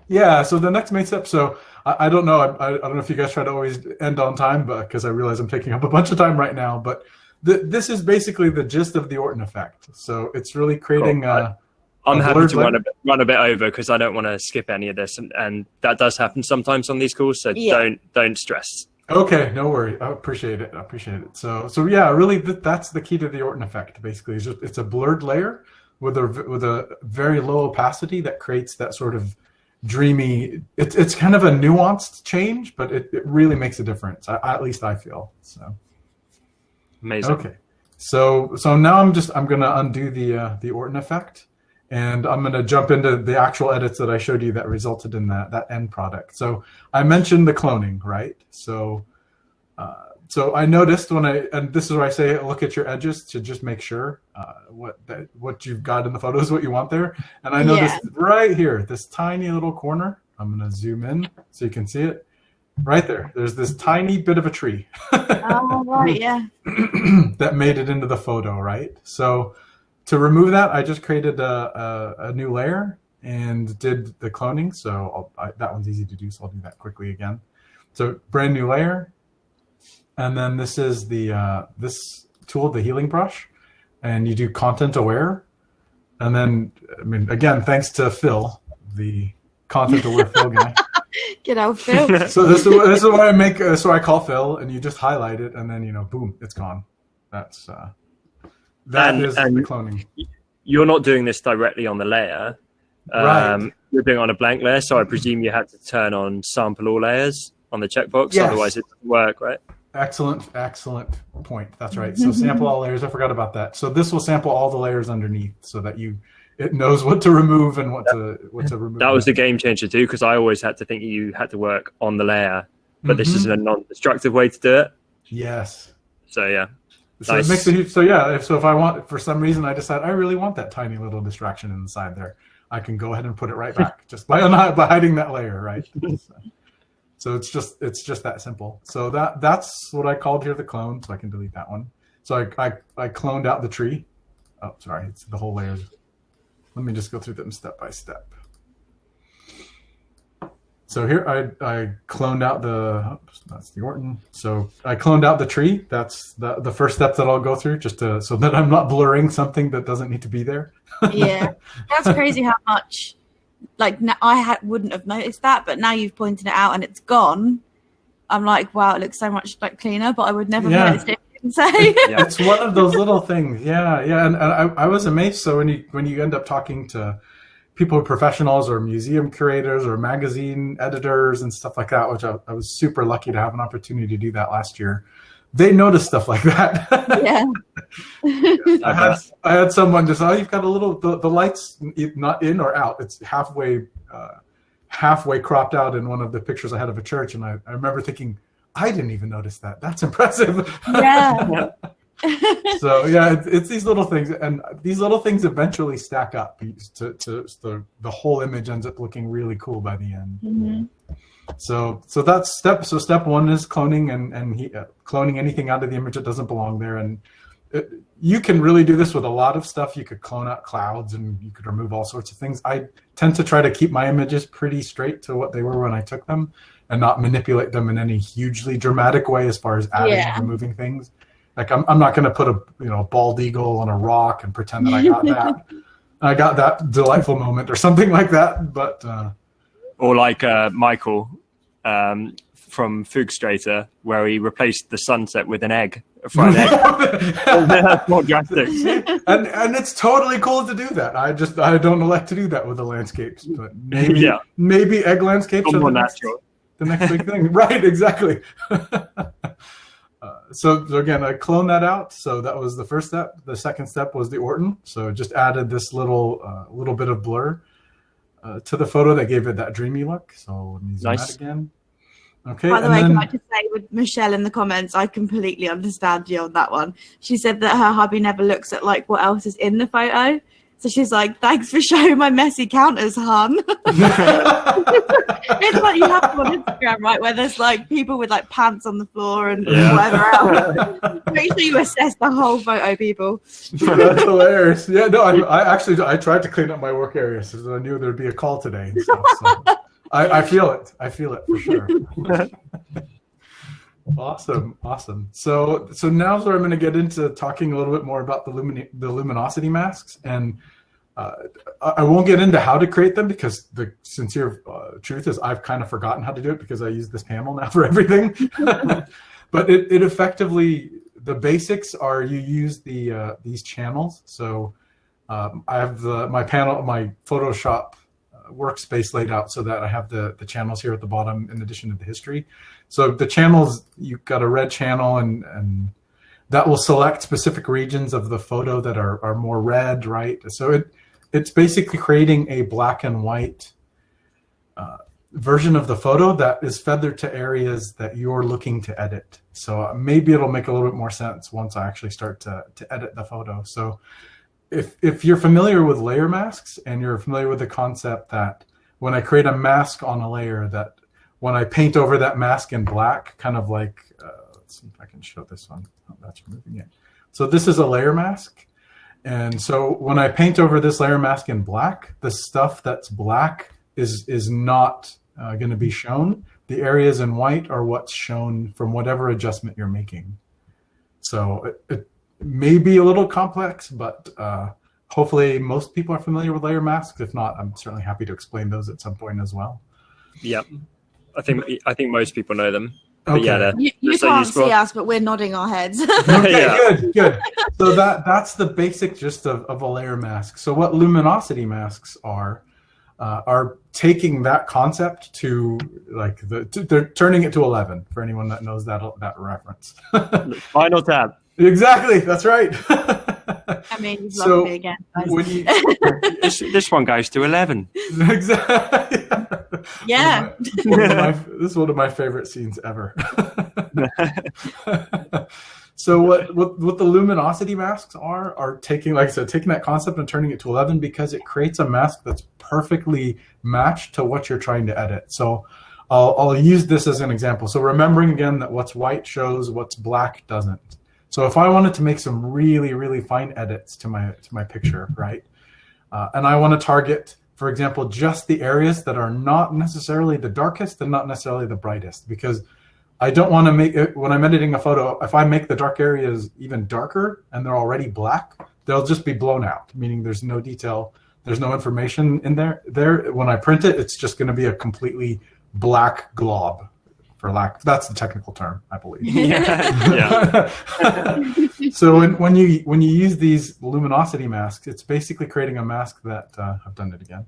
Yeah. So the next main step. So I don't know. I don't know if you guys try to always end on time, but because I realize I'm taking up a bunch of time right now, but this is basically the gist of the Orton effect. So it's really creating I'm happy to run a bit over because I don't want to skip any of this, and that does happen sometimes on these calls. So don't stress. Okay, no worry. I appreciate it. So yeah, really, that's the key to the Orton effect. Basically, it's a blurred layer with a very low opacity that creates that sort of dreamy. It's kind of a nuanced change, but it really makes a difference. At least I feel so. Amazing. Okay, so now I'm gonna undo the Orton effect. And I'm going to jump into the actual edits that I showed you that resulted in that end product. So I mentioned the cloning, right? So I noticed and this is where I say look at your edges to just make sure what you've got in the photo is what you want there. And I noticed right here, this tiny little corner. I'm going to zoom in so you can see it. Right there. There's this tiny bit of a tree. Oh, right, yeah. That made it into the photo, right? So to remove that, I just created a new layer and did the cloning. So that one's easy to do, so I'll do that quickly again. So brand new layer. And then this is this tool, the healing brush. And you do content aware. And then, again, thanks to Phil, the content aware Phil guy. Get out, Phil. So this is what I make. So I call Phil, and you just highlight it, and then, boom, it's gone. That's... That is the cloning. You're not doing this directly on the layer. Right. You're doing it on a blank layer, so I presume you had to turn on sample all layers on the checkbox, otherwise it doesn't work, right? Excellent point. That's right. So sample all layers. I forgot about that. So this will sample all the layers underneath so that it knows what to remove and what to remove. That was the game changer too, because I always had to think you had to work on the layer, but this is a non-destructive way to do it. Yes. So yeah. So nice. It makes a huge. So yeah, if I want, for some reason, I decide I really want that tiny little distraction inside there, I can go ahead and put it right back just by hiding that layer, right? So it's just that simple. So that's what I called here the clone. So I can delete that one. So I cloned out the tree. Oh, sorry, it's the whole layers. Let me just go through them step by step. So here I cloned out that's the Orton. So I cloned out the tree. That's the first step that I'll go through just so that I'm not blurring something that doesn't need to be there. Yeah, that's crazy how much, like, I wouldn't have noticed that, but now you've pointed it out and it's gone. I'm like, wow, it looks so much like cleaner, but I would never have noticed it. So. It's one of those little things. Yeah. And I was amazed. So when you end up talking to people, professionals or museum curators or magazine editors and stuff like that, which I was super lucky to have an opportunity to do that last year. They notice stuff like that. Yeah. I had someone just, you've got a little, the light's not in or out. It's halfway cropped out in one of the pictures I had of a church. And I remember thinking, I didn't even notice that. That's impressive. Yeah. So yeah, it's these little things, and these little things eventually stack up to the whole image ends up looking really cool by the end. Mm-hmm. So that's step one is cloning and cloning anything out of the image that doesn't belong there. And you can really do this with a lot of stuff. You could clone out clouds and you could remove all sorts of things. I tend to try to keep my images pretty straight to what they were when I took them and not manipulate them in any hugely dramatic way as far as adding and removing things. Like I'm not going to put a bald eagle on a rock and pretend that I got that delightful moment or something like that. But or like Michael from Fugstrator, where he replaced the sunset with an egg, a fried egg. That's more drastic. And it's totally cool to do that. I don't elect to do that with the landscapes, but maybe egg landscapes are more natural. The next big thing. Right, exactly. So again, I cloned that out. So that was the first step. The second step was the Orton. So just added this little bit of blur to the photo that gave it that dreamy look. So let me zoom out again. Okay. By the way, can I just say with Michelle in the comments, I completely understand you on that one. She said that her hubby never looks at like what else is in the photo. So she's like, thanks for showing my messy counters, hon. It's like you have them on Instagram, right, where there's like people with like pants on the floor and whatever else. Make sure you assess the whole photo, people. That's hilarious. Yeah, no, I tried to clean up my work area so I knew there'd be a call today and stuff. So I feel it. I feel it for sure. Awesome. So now's where I'm going to get into talking a little bit more about the luminosity masks, and I won't get into how to create them because the sincere truth is I've kind of forgotten how to do it because I use this panel now for everything. But it effectively, the basics are you use these channels. So I have my Photoshop workspace laid out so that I have the channels here at the bottom in addition to the history. So the channels, you've got a red channel and that will select specific regions of the photo that are more red, right? So it's basically creating a black and white version of the photo that is feathered to areas that you're looking to edit. So maybe it'll make a little bit more sense once I actually start to edit the photo. So if you're familiar with layer masks and you're familiar with the concept that when I create a mask on a layer, that when I paint over that mask in black, kind of like, let's see if I can show this one. Oh, that's removing it. So this is a layer mask. And so when I paint over this layer mask in black, the stuff that's black is not going to be shown. The areas in white are what's shown from whatever adjustment you're making. So it may be a little complex, but hopefully most people are familiar with layer masks. If not, I'm certainly happy to explain those at some point as well. Yep. I think most people know them. Okay. Yeah, you can't see us, but we're nodding our heads. Okay, good. So that's the basic gist of a layer mask. So what luminosity masks are taking that concept to like they're turning it to 11 for anyone that knows that reference. Final tab. Exactly, that's right. I mean, you've lost me again. When you, this one goes to 11. Exactly. Yeah. This is one of my favorite scenes ever. So what the luminosity masks are taking, like I said, taking that concept and turning it to 11 because it creates a mask that's perfectly matched to what you're trying to edit. So I'll use this as an example. So remembering again that what's white shows, what's black doesn't. So if I wanted to make some really, really fine edits to my picture, right? And I want to target, for example, just the areas that are not necessarily the darkest and not necessarily the brightest, because I don't want to make it, when I'm editing a photo, if I make the dark areas even darker and they're already black, they'll just be blown out, meaning there's no detail, there's no information in there. When I print it, it's just going to be a completely black glob. That's the technical term, I believe. Yeah. So when you use these luminosity masks, it's basically creating a mask that I've done it again,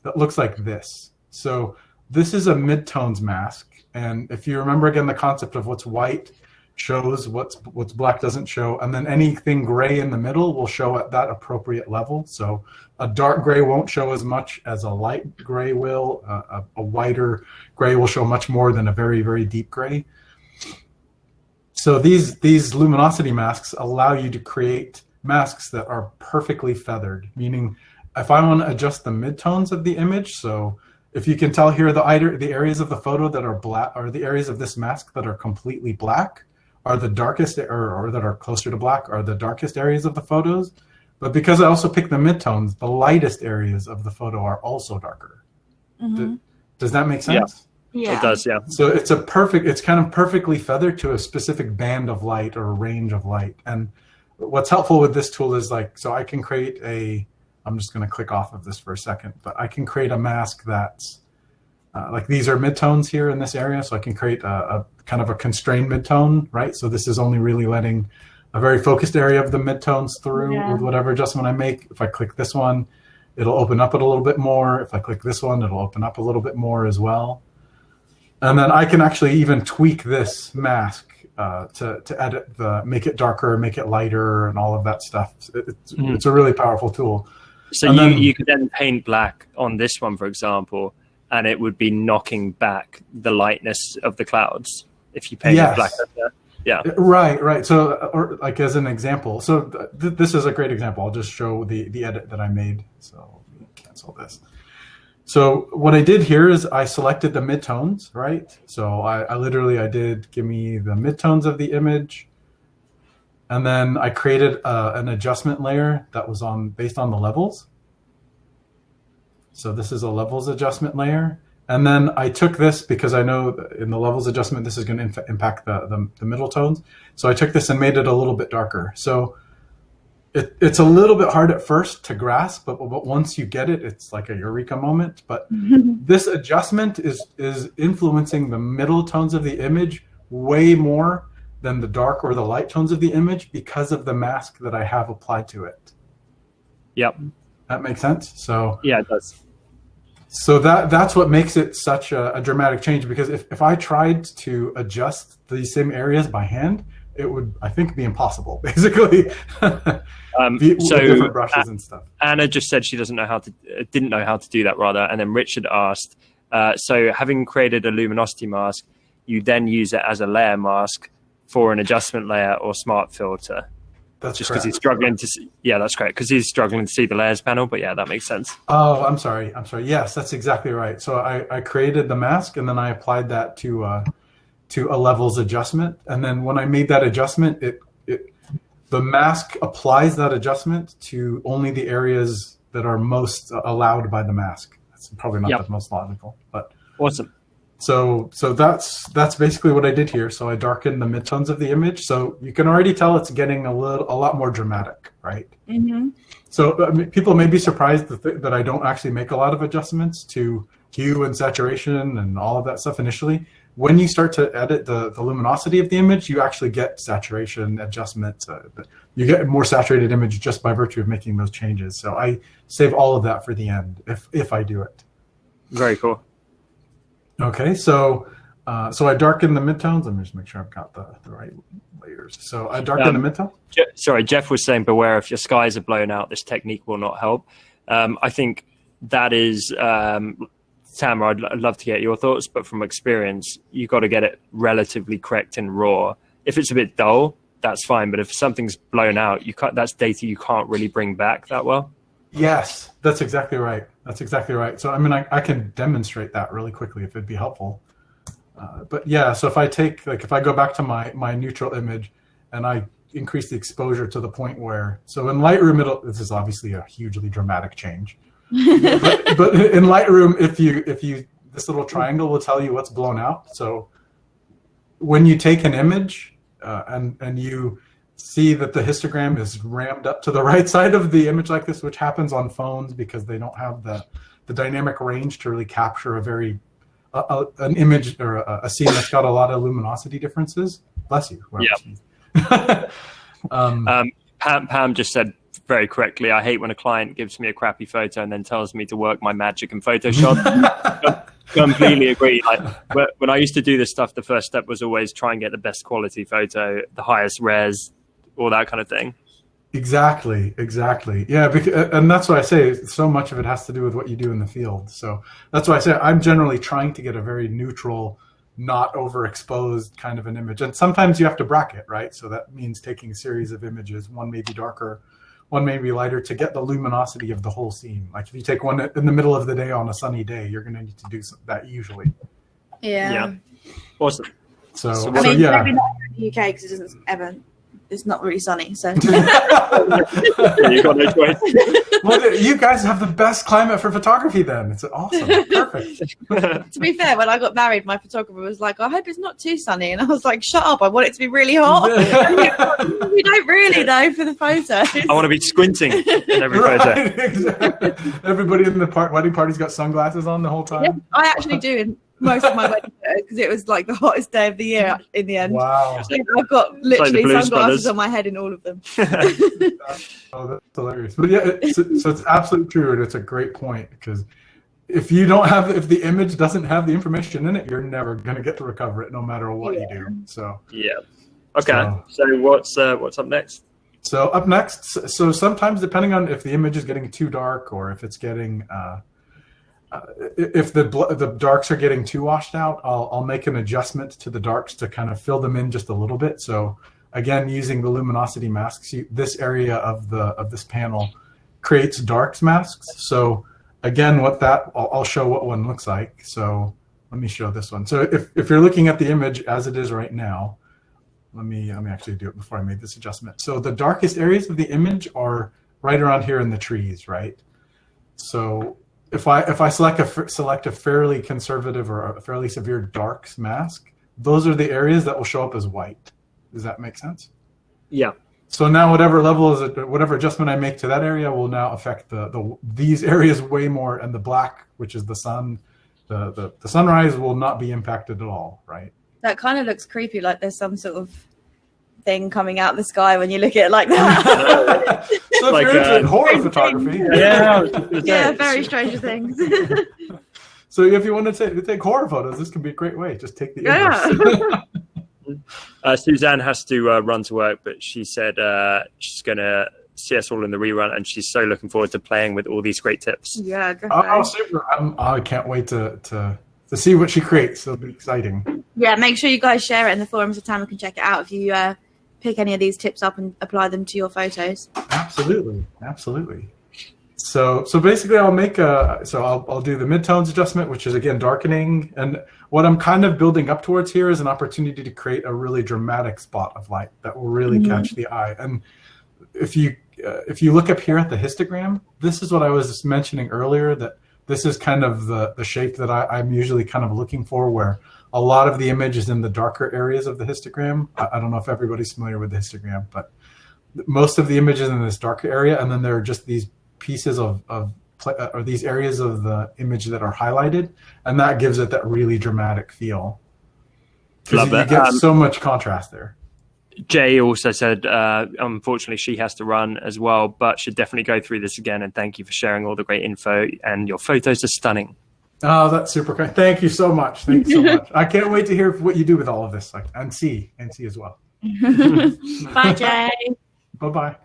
that looks like this. So this is a midtones mask, and if you remember again the concept of what's white shows, what's black doesn't show, and then anything gray in the middle will show at that appropriate level. So a dark gray won't show as much as a light gray will. A whiter gray will show much more than a very, very deep gray. So these luminosity masks allow you to create masks that are perfectly feathered, meaning if I want to adjust the midtones of the image, so if you can tell here, the areas of the photo that are black, or the areas of this mask that are completely black, are the darkest, or that are closer to black, are the darkest areas of the photos. But because I also pick the midtones, the lightest areas of the photo are also darker. Does that make sense? Yeah. It does, yeah. So it's kind of perfectly feathered to a specific band of light or a range of light. And what's helpful with this tool is so I can create I'm just going to click off of this for a second, but I can create a mask that's like these are midtones here in this area. So I can create a kind of a constrained midtone, right? So this is only really letting a very focused area of the midtones through with whatever adjustment I make. If I click this one, it'll open up it a little bit more. If I click this one, it'll open up a little bit more as well. And then I can actually even tweak this mask to edit make it darker, make it lighter, and all of that stuff. It's a really powerful tool. So you could then paint black on this one, for example, and it would be knocking back the lightness of the clouds if you painted black over there. Yeah. Right. So, or like as an example, so this is a great example. I'll just show the edit that I made. So let me cancel this. So what I did here is I selected the midtones, right? So I did give me the midtones of the image. And then I created an adjustment layer that was based on the levels. So this is a levels adjustment layer. And then I took this because I know in the levels adjustment, this is going to impact the middle tones. So I took this and made it a little bit darker. So it's a little bit hard at first to grasp, but once you get it, it's like a eureka moment. But this adjustment is influencing the middle tones of the image way more than the dark or the light tones of the image because of the mask that I have applied to it. Yep. That makes sense? So yeah, it does. So that's what makes it such a dramatic change, because if I tried to adjust these same areas by hand, it would, I think, be impossible, basically. So different brushes and stuff. Anna just said she didn't know how to do that, rather. And then Richard asked, so having created a luminosity mask, you then use it as a layer mask for an adjustment layer or smart filter. That's just because he's struggling to see. Yeah, that's correct. Because he's struggling to see the layers panel. But yeah, that makes sense. Oh, I'm sorry. Yes, that's exactly right. So I created the mask and then I applied that to a levels adjustment. And then when I made that adjustment, the mask applies that adjustment to only the areas that are most allowed by the mask. That's probably not the most logical, but awesome. So that's basically what I did here. So I darkened the midtones of the image. So you can already tell it's getting a lot more dramatic, right? Mm-hmm. So I mean, people may be surprised that I don't actually make a lot of adjustments to hue and saturation and all of that stuff initially. When you start to edit the luminosity of the image, you actually get saturation adjustments. You get a more saturated image just by virtue of making those changes. So I save all of that for the end if I do it. Very cool. Okay, so I darken the midtones. Let me just make sure I've got the right layers. So I darken the midtones. Sorry, Jeff was saying, beware if your skies are blown out, this technique will not help. I think that is, Tamer, I'd love to get your thoughts, but from experience, you've got to get it relatively correct and raw. If it's a bit dull, that's fine. But if something's blown out, that's data you can't really bring back that well. Yes, that's exactly right. So, I mean, I can demonstrate that really quickly if it'd be helpful. But yeah, so if I go back to my neutral image and I increase the exposure to the point where, so in Lightroom, this is obviously a hugely dramatic change. but in Lightroom, if you this little triangle will tell you what's blown out. So when you take an image and you see that the histogram is rammed up to the right side of the image like this, which happens on phones because they don't have the dynamic range to really capture an image or a scene that's got a lot of luminosity differences. Bless you. Yeah. Pam just said very correctly, I hate when a client gives me a crappy photo and then tells me to work my magic in Photoshop. Completely agree. Like when I used to do this stuff, the first step was always try and get the best quality photo, the highest res, all that kind of thing. Exactly. Yeah, and that's why I say so much of it has to do with what you do in the field. So that's why I say I'm generally trying to get a very neutral not overexposed kind of an image. And sometimes you have to bracket, right? So that means taking a series of images, one may be darker, one may be lighter, to get the luminosity of the whole scene. Like if you take one in the middle of the day on a sunny day, you're going to need to do that usually. Yeah. Awesome. So maybe yeah. not in the UK because it doesn't ever. It's not really sunny, so. You got no choice. Well, you guys have the best climate for photography then. It's awesome. Perfect. To be fair, when I got married, my photographer was like, I hope it's not too sunny. And I was like, shut up, I want it to be really hot. We don't really know for the photos. I want to be squinting in every photo. Right, exactly. Everybody in the wedding party's got sunglasses on the whole time. Yeah, I actually do in most of my wedding photos because it was like the hottest day of the year in the end. Wow. So I've got literally Blues sunglasses Brothers. on my head in all of them. Oh, that's hilarious. But yeah, so it's absolutely true, and it's a great point, because if the image doesn't have the information in it, you're never going to get to recover it, no matter what you do. So Yeah. Okay. So what's up next? So up next, so sometimes depending on if the image is getting too dark, or if it's getting if the darks are getting too washed out, I'll make an adjustment to the darks to kind of fill them in just a little bit. So again, using the luminosity masks, this area of this panel creates darks masks. So again, I'll show what one looks like. So let me show this one. So if you're looking at the image as it is right now, let me actually do it before I made this adjustment. So the darkest areas of the image are right around here in the trees, right? So if I select a fairly conservative or a fairly severe darks mask, those are the areas that will show up as white. Does that make sense? Yeah. So now whatever adjustment I make to that area will now affect these areas way more, and the black, which is the sun, the sunrise, will not be impacted at all, right? That kind of looks creepy, like there's some sort of thing coming out the sky when you look at it like that. So if you're into horror photography, Yeah, very Stranger Things. So if you want to take horror photos, this can be a great way. Just take the image. Suzanne has to run to work, but she said she's going to see us all in the rerun, and she's so looking forward to playing with all these great tips. Yeah, definitely. Oh, super. I can't wait to see what she creates. It'll be exciting. Yeah, make sure you guys share it in the forums so Tamer can check it out if you pick any of these tips up and apply them to your photos. Absolutely. So basically I'll make I'll do the midtones adjustment, which is again darkening, and what I'm kind of building up towards here is an opportunity to create a really dramatic spot of light that will really catch the eye. And if you look up here at the histogram, this is what I was mentioning earlier, that this is kind of the shape that I'm usually kind of looking for, where a lot of the image is in the darker areas of the histogram. I don't know if everybody's familiar with the histogram, but most of the image is in this darker area, and then there are just these pieces or these areas of the image that are highlighted, and that gives it that really dramatic feel. Love you that. get so much contrast there. Jay also said, unfortunately, she has to run as well, but should definitely go through this again. And thank you for sharing all the great info. And your photos are stunning. Oh, that's super kind. Thank you so much. Thank you so much. I can't wait to hear what you do with all of this, and see as well. Bye, Jay. Bye-bye.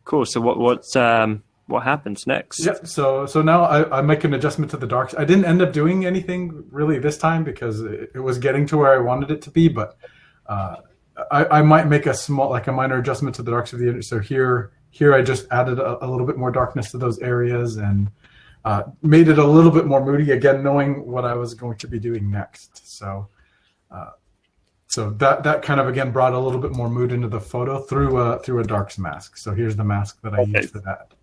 Cool. So what happens next? Yep. So now I make an adjustment to the darks. I didn't end up doing anything really this time because it was getting to where I wanted it to be, but I might make a minor adjustment to the darks of the image. So here I just added a little bit more darkness to those areas and made it a little bit more moody, again, knowing what I was going to be doing next. So that kind of, again, brought a little bit more mood into the photo through a darks mask. So here's the mask that I used for that.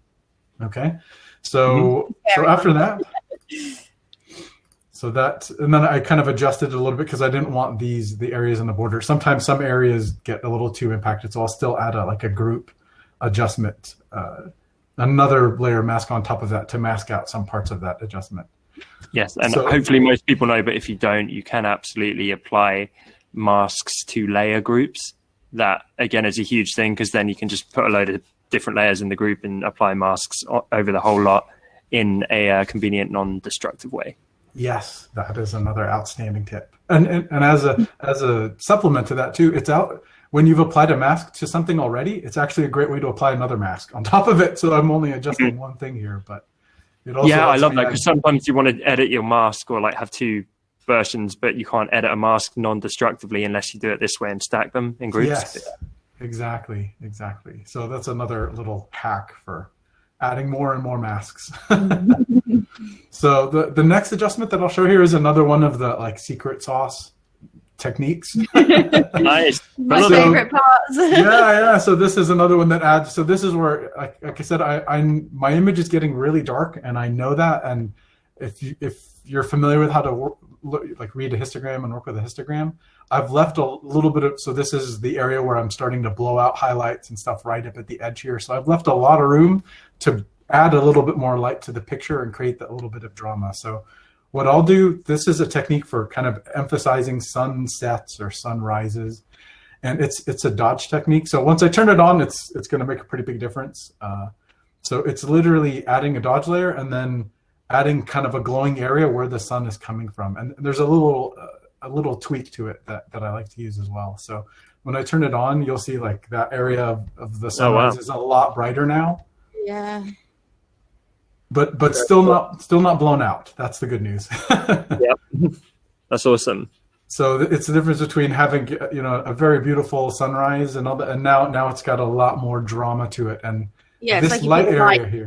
Okay. So after that, and then I kind of adjusted it a little bit because I didn't want the areas in the border. Sometimes some areas get a little too impacted, so I'll still add a group adjustment, another layer mask on top of that to mask out some parts of that adjustment. Yes, and hopefully most people know, but if you don't, you can absolutely apply masks to layer groups. That, again, is a huge thing because then you can just put a load of different layers in the group and apply masks over the whole lot in a convenient, non-destructive way. Yes, that is another outstanding tip. And as a supplement to that too, it's out when you've applied a mask to something already. It's actually a great way to apply another mask on top of it. So I'm only adjusting one thing here, but it also I love that because sometimes you want to edit your mask or have two versions, but you can't edit a mask non-destructively unless you do it this way and stack them in groups. Yes, exactly. So that's another little hack for adding more and more masks. So the next adjustment that I'll show here is another one of the like secret sauce techniques. Nice. My favorite parts. Yeah. So this is another one that adds. So this is where, like I said, my image is getting really dark, and I know that. And if you're familiar with how to read a histogram and work with a histogram, I've left a little bit of. So this is the area where I'm starting to blow out highlights and stuff right up at the edge here. So I've left a lot of room to add a little bit more light to the picture and create that little bit of drama. So what I'll do, this is a technique for kind of emphasizing sunsets or sunrises, and it's a dodge technique. So once I turn it on, it's going to make a pretty big difference. So it's literally adding a dodge layer and then adding kind of a glowing area where the sun is coming from. And there's a little tweak to it that I like to use as well. So when I turn it on, you'll see like that area of the sunrise is a lot brighter now. Yeah. But still not blown out. That's the good news. Yep. That's awesome. So it's the difference between having a very beautiful sunrise and all that, and now it's got a lot more drama to it. And this like light area here,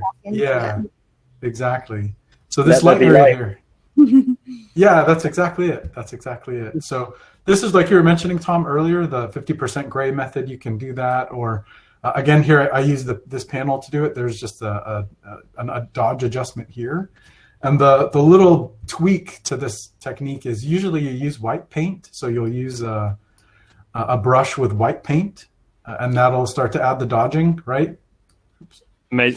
exactly. So this light area here, yeah, that's exactly it. So this is like you were mentioning, Tom, earlier, the 50% gray method. You can do that, or again, here I use this panel to do it. There's just a dodge adjustment here. And the little tweak to this technique is usually you use white paint. So you'll use a brush with white paint, and that'll start to add the dodging, right?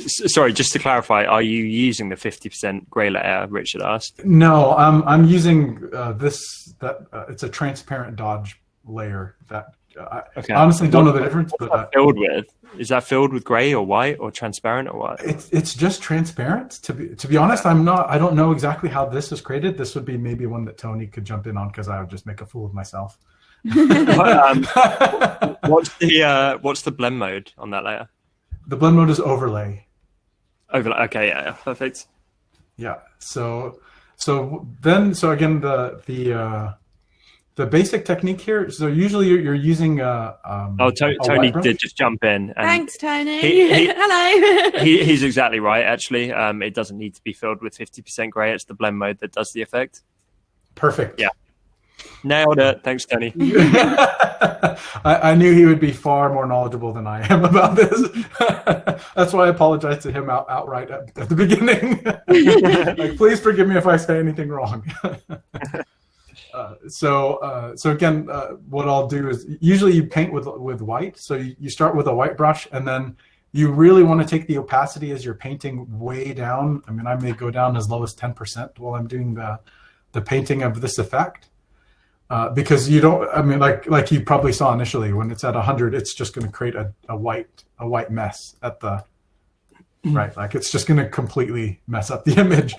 Sorry, just to clarify, are you using the 50% gray layer, Richard asked? No, I'm using it's a transparent dodge layer that I honestly don't know the difference. But is that filled with gray or white or transparent or what? It's just transparent. To be honest, I don't know exactly how this is created. This would be maybe one that Tony could jump in on, because I would just make a fool of myself. What's the blend mode on that layer? The blend mode is overlay. Overlay. Okay, yeah, perfect. Yeah. So again, the basic technique here. So usually you're using Tony did just jump in. And thanks, Tony. Hello. He's exactly right. Actually, it doesn't need to be filled with 50% gray. It's the blend mode that does the effect. Perfect. Yeah. Nailed it. Thanks, Tony. I knew he would be far more knowledgeable than I am about this. That's why I apologize to him outright at the beginning. Like, please forgive me if I say anything wrong. So again, what I'll do is usually you paint with white. So you start with a white brush, and then you really want to take the opacity as you're painting way down. I mean, I may go down as low as 10% while I'm doing the painting of this effect. Because you don't, I mean, like you probably saw initially, when it's at 100, it's just going to create a white mess at the, right? Like it's just going to completely mess up the image.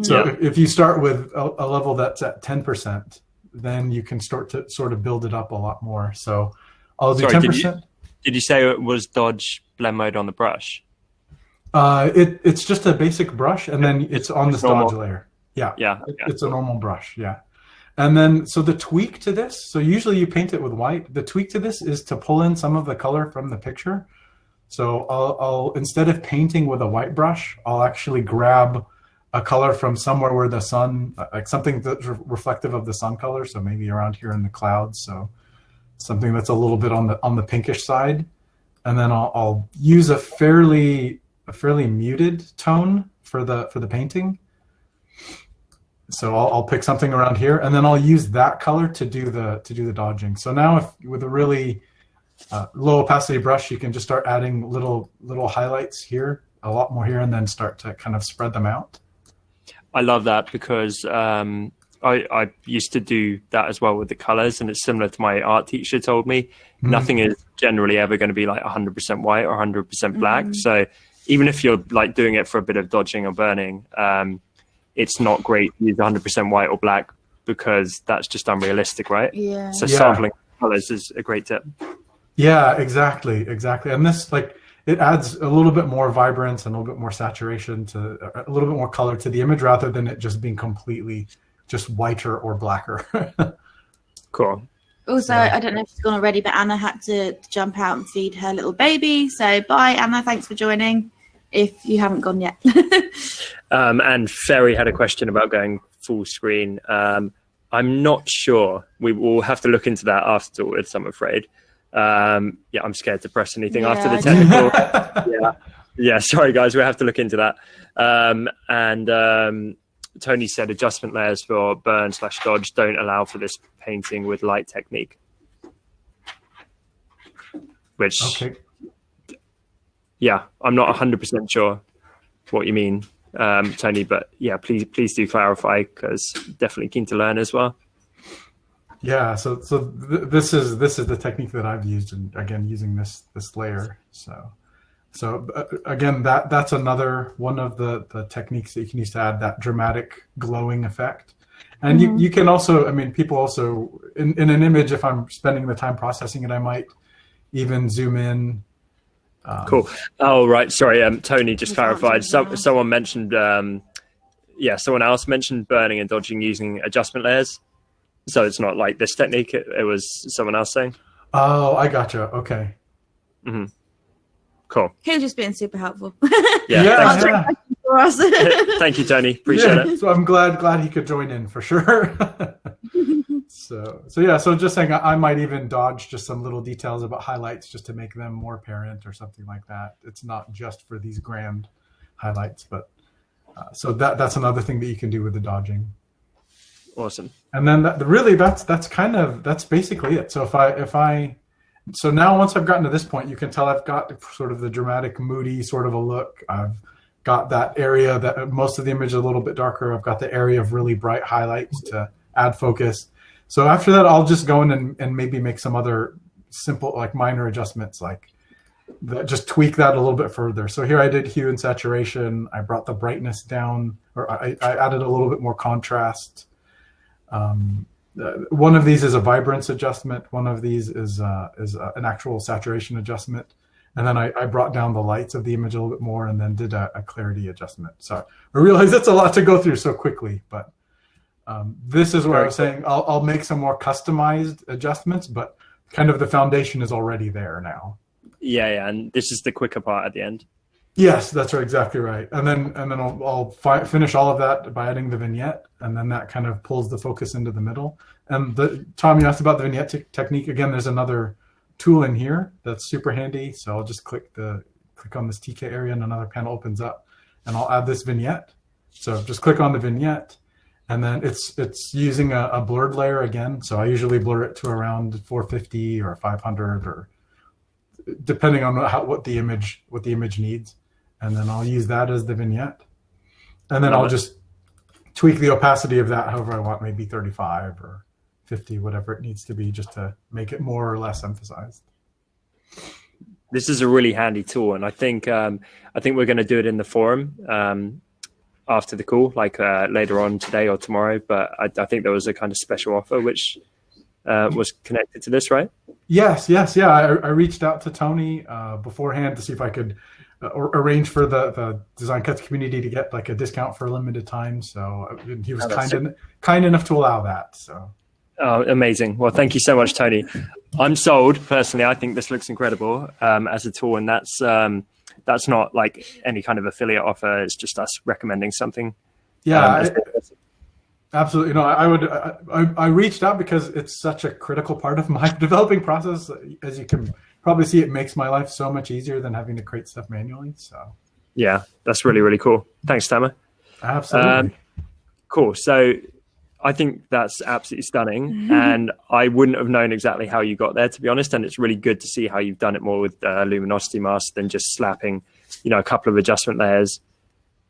So if you start with a level that's at 10%, then you can start to sort of build it up a lot more. So I'll do 10%. Did you say it was dodge blend mode on the brush? It's just a basic brush, and then it's on this dodge layer. Yeah. It's a normal brush. Yeah. And then, so the tweak to this, so usually you paint it with white. The tweak to this is to pull in some of the color from the picture. So I'll instead of painting with a white brush, I'll actually grab a color from somewhere where the sun, like something that's reflective of the sun color. So maybe around here in the clouds. So something that's a little bit on the pinkish side. And then I'll use a fairly muted tone for the painting. So I'll pick something around here, and then I'll use that color to do the dodging. So now, with a really low opacity brush, you can just start adding little highlights here, a lot more here, and then start to kind of spread them out. I love that, because I used to do that as well with the colors, and it's similar to my art teacher told me. Mm-hmm. Nothing is generally ever going to be like 100% white or 100% black. Mm-hmm. So even if you're like doing it for a bit of dodging or burning, it's not great to use 100% white or black, because that's just unrealistic, right? Yeah. So sampling colors is a great tip. Yeah, exactly. And this, like, it adds a little bit more vibrance and a little bit more saturation to a little bit more color to the image, rather than it just being completely just whiter or blacker. Cool. Also, I don't know if it's gone already, but Anna had to jump out and feed her little baby. So bye, Anna. Thanks for joining. If you haven't gone yet. And Ferry had a question about going full screen. I'm not sure. We will have to look into that afterwards, I'm afraid. I'm scared to press anything after the technical. Yeah, sorry guys, we'll have to look into that. Tony said adjustment layers for burn/dodge don't allow for this painting with light technique. Which, okay. Yeah, I'm not 100% sure what you mean, Tony, but yeah, please do clarify, because definitely keen to learn as well. Yeah, so this is the technique that I've used, and again using this layer. So again, that's another one of the techniques that you can use to add that dramatic glowing effect. And you can also, I mean, people also in an image, if I'm spending the time processing it, I might even zoom in. Cool. Oh, right. Sorry. Tony just clarified. Someone mentioned, someone else mentioned burning and dodging using adjustment layers. So it's not like this technique. It was someone else saying. Oh, I gotcha. Okay. Mm-hmm. Cool. He was just being super helpful. Yeah. For us. Thank you, Tony. Appreciate it. So I'm glad he could join in for sure. So just saying, I might even dodge just some little details about highlights just to make them more apparent or something like that. It's not just for these grand highlights, but so that's another thing that you can do with the dodging. Awesome. And then that's basically it. So now once I've gotten to this point, you can tell I've got sort of the dramatic, moody sort of a look. I've got that area that most of the image is a little bit darker. I've got the area of really bright highlights to add focus. So after that, I'll just go in and maybe make some other simple, like minor adjustments, like just tweak that a little bit further. So here I did hue and saturation. I brought the brightness down, or I added a little bit more contrast. One of these is a vibrance adjustment. One of these is an actual saturation adjustment. And then I brought down the lights of the image a little bit more, and then did a clarity adjustment. So I realize it's a lot to go through so quickly, but this is where I was saying I'll make some more customized adjustments, but kind of the foundation is already there now. Yeah, and this is the quicker part at the end. Yes, that's right, exactly right. And then I'll finish all of that by adding the vignette, and then that kind of pulls the focus into the middle. And Tom, you asked about the vignette technique. Again, there's another tool in here that's super handy. So I'll just click on this TK area, and another panel opens up, and I'll add this vignette. So just click on the vignette, and then it's using a blurred layer again. So I usually blur it to around 450 or 500, or depending on what the image needs. And then I'll use that as the vignette. And then I'll just tweak the opacity of that however I want, maybe 35 or 50, whatever it needs to be, just to make it more or less emphasized. This is a really handy tool, and I think we're going to do it in the forum after the call, like later on today or tomorrow. But I think there was a kind of special offer which was connected to this, right? Yes. Yeah. I reached out to Tony beforehand to see if I could arrange for the Design Cuts community to get like a discount for a limited time. So he was kind enough to allow that. So. Oh, amazing. Well, thank you so much, Tony. I'm sold personally. I think this looks incredible as a tool, and that's not like any kind of affiliate offer. It's just us recommending something. Yeah, absolutely. No, I reached out because it's such a critical part of my developing process. As you can probably see, it makes my life so much easier than having to create stuff manually. So yeah, that's really, really cool. Thanks, Tamer. Absolutely. Cool. So I think that's absolutely stunning, and I wouldn't have known exactly how you got there, to be honest. And it's really good to see how you've done it more with luminosity mask than just slapping, a couple of adjustment layers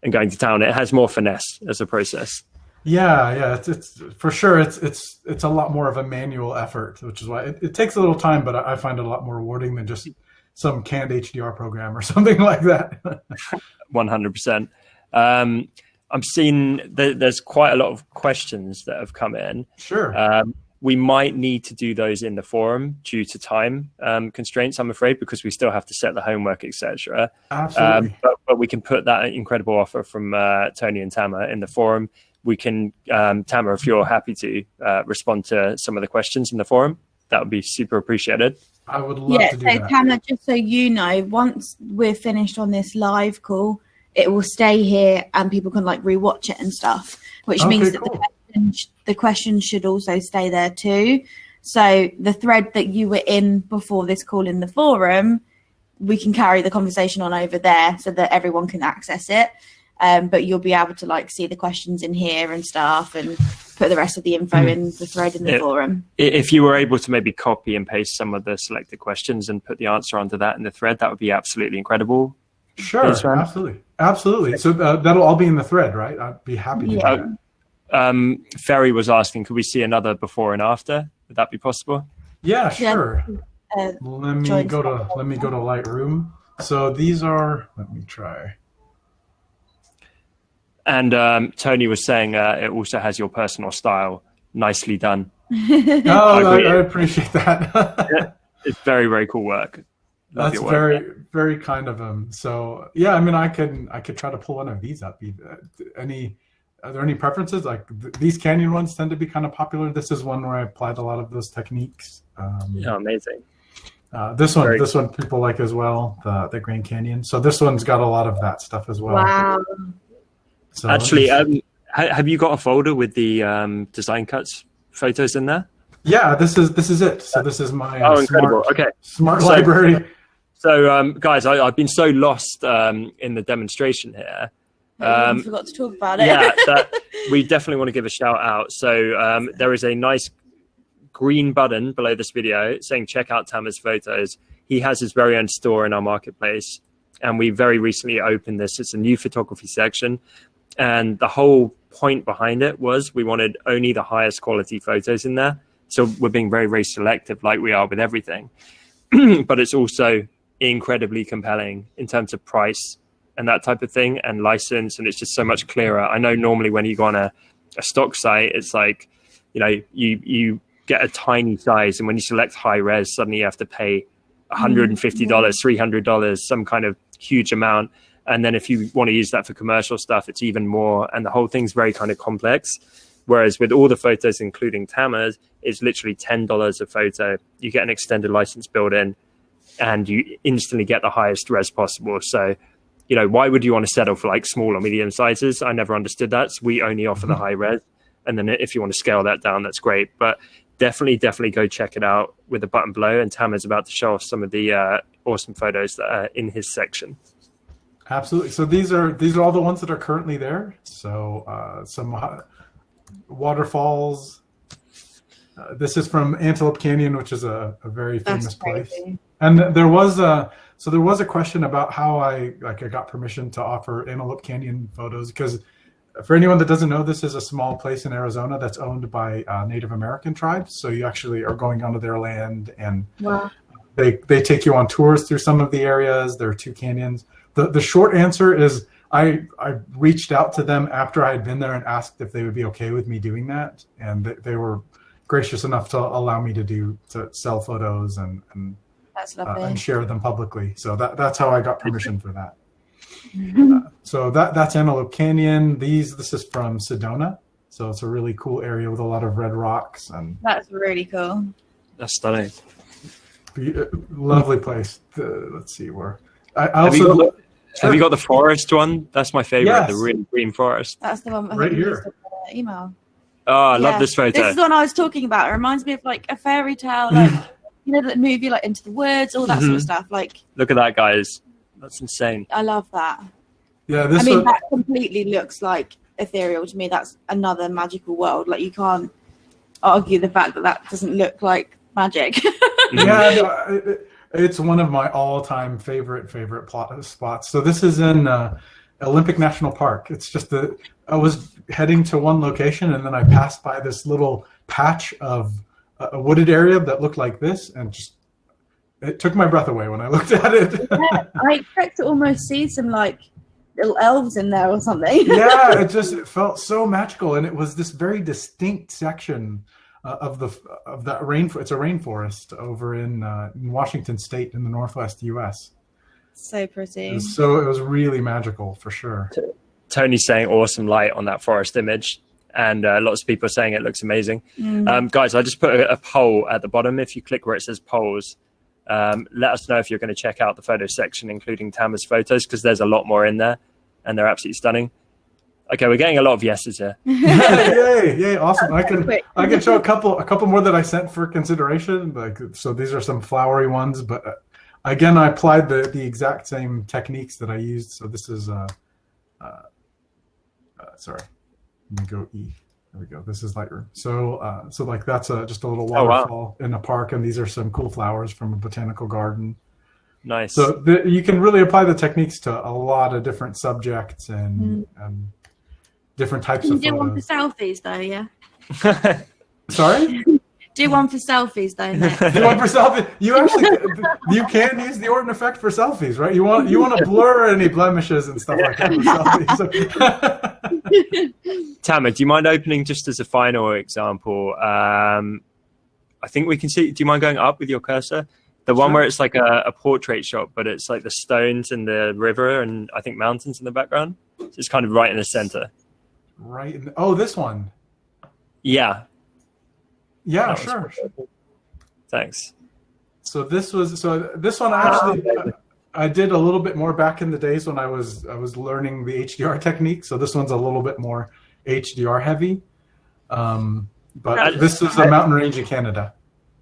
and going to town. It has more finesse as a process. Yeah, it's for sure. It's a lot more of a manual effort, which is why it takes a little time, but I find it a lot more rewarding than just some canned HDR program or something like that. 100%. I'm seeing there's quite a lot of questions that have come in. Sure. We might need to do those in the forum due to time constraints, I'm afraid, because we still have to set the homework, etc. Absolutely. But we can put that incredible offer from Tony and Tamer in the forum. we can, Tamer, if you're happy to respond to some of the questions in the forum, that would be super appreciated. I would love to do that. Tamer, just so you know, once we're finished on this live call, it will stay here and people can like rewatch it and stuff, which means that the questions should also stay there too. So the thread that you were in before this call in the forum, we can carry the conversation on over there so that everyone can access it. But you'll be able to like see the questions in here and stuff and put the rest of the info in the thread in the forum. If you were able to maybe copy and paste some of the selected questions and put the answer onto that in the thread, that would be absolutely incredible. Sure, absolutely. So that'll all be in the thread, right? I'd be happy to do that. Ferry was asking, could we see another before and after? Would that be possible? Yeah, sure. Let me go to Lightroom. So these are, let me try. And Tony was saying it also has your personal style. Nicely done. I appreciate that. Yeah, it's very, very cool work. That's very, very kind of him. So yeah, I mean, I could try to pull one of these up. Are there any preferences? Like these Canyon ones tend to be kind of popular. This is one where I applied a lot of those techniques. Amazing. This one people like as well, the Grand Canyon. So this one's got a lot of that stuff as well. Wow. So actually, have you got a folder with the design cuts photos in there? Yeah, this is it. So this is my smart So, library. So guys, I've been so lost in the demonstration here. I forgot to talk about it. Yeah, we definitely want to give a shout out. So there is a nice green button below this video saying check out Tamer's photos. He has his very own store in our marketplace, and we very recently opened this. It's a new photography section, and the whole point behind it was we wanted only the highest quality photos in there. So we're being very, very selective like we are with everything. But it's also incredibly compelling in terms of price and that type of thing and license. And it's just so much clearer. I know normally when you go on a stock site, it's like, you get a tiny size. And when you select high res, suddenly you have to pay $150, $300, some kind of huge amount. And then if you want to use that for commercial stuff, it's even more. And the whole thing's very kind of complex. Whereas with all the photos, including Tamer's, it's literally $10 a photo. You get an extended license built in and you instantly get the highest res possible. So, why would you want to settle for like small or medium sizes? I never understood that. So we only offer the high res. And then if you want to scale that down, that's great. But definitely go check it out with the button below. And Tamer's about to show off some of the awesome photos that are in his section. Absolutely. So these are all the ones that are currently there. So some waterfalls. This is from Antelope Canyon, which is a very famous place. And there was a question about how I got permission to offer Antelope Canyon photos, because for anyone that doesn't know, this is a small place in Arizona that's owned by Native American tribes. So you actually are going onto their land, and they take you on tours through some of the areas. There are 2 canyons. The short answer is I reached out to them after I had been there and asked if they would be okay with me doing that, and they were gracious enough to allow me to sell photos and share them publicly. So that's how I got permission for that. So that's Antelope Canyon. This is from Sedona, so it's a really cool area with a lot of red rocks, and that's really cool. That's stunning. Lovely place. Let's see where. Have you got the forest one? That's my favorite. Yes. The really green forest. That's the one right here. Email. Oh, I love this photo. This is the one I was talking about. It reminds me of like a fairy tale, like the movie, like Into the Woods, all that sort of stuff. Like, look at that, guys. That's insane. I love that. Yeah, that completely looks like ethereal to me. That's another magical world. Like, you can't argue the fact that doesn't look like magic. Yeah, it's one of my all-time favorite spots. So this is in Olympic National Park. It's just I was heading to one location, and then I passed by this little patch of a wooded area that looked like this, and it took my breath away when I looked at it. Yeah, I expect to almost see some like little elves in there or something. Yeah, it felt so magical, and it was this very distinct section of that rainforest. It's a rainforest over in Washington State in the Northwest U.S. So pretty. So it was really magical for sure. Tony's saying awesome light on that forest image. and lots of people are saying it looks amazing. Guys, I just put a poll at the bottom. If you click where it says polls, let us know if you're going to check out the photo section, including Tamer's photos, because there's a lot more in there, and they're absolutely stunning. Okay, we're getting a lot of yeses here. Yay, awesome. I can show a couple more that I sent for consideration. Like, so these are some flowery ones, but again, I applied the exact same techniques that I used. So this is sorry, let me go E. There we go. This is Lightroom. So so like that's just a little waterfall in a park, and these are some cool flowers from a botanical garden. Nice. So you can really apply the techniques to a lot of different subjects and different types of photos. Do one for selfies, though, yeah. Sorry? Do one for selfies, though. Nick. Do one for selfies. You can use the Orton effect for selfies, right? You want to blur any blemishes and stuff like that for selfies. Tamer, do you mind opening just as a final example? I think we can see. Do you mind going up with your cursor? The one where it's like a portrait shot, but it's like the stones and the river and I think mountains in the background. So it's kind of right in the center. Right. Oh, this one. Yeah. Yeah, sure. Thanks. So this one actually I did a little bit more back in the days when I was learning the HDR technique. So this one's a little bit more HDR heavy. But this is a mountain range in Canada.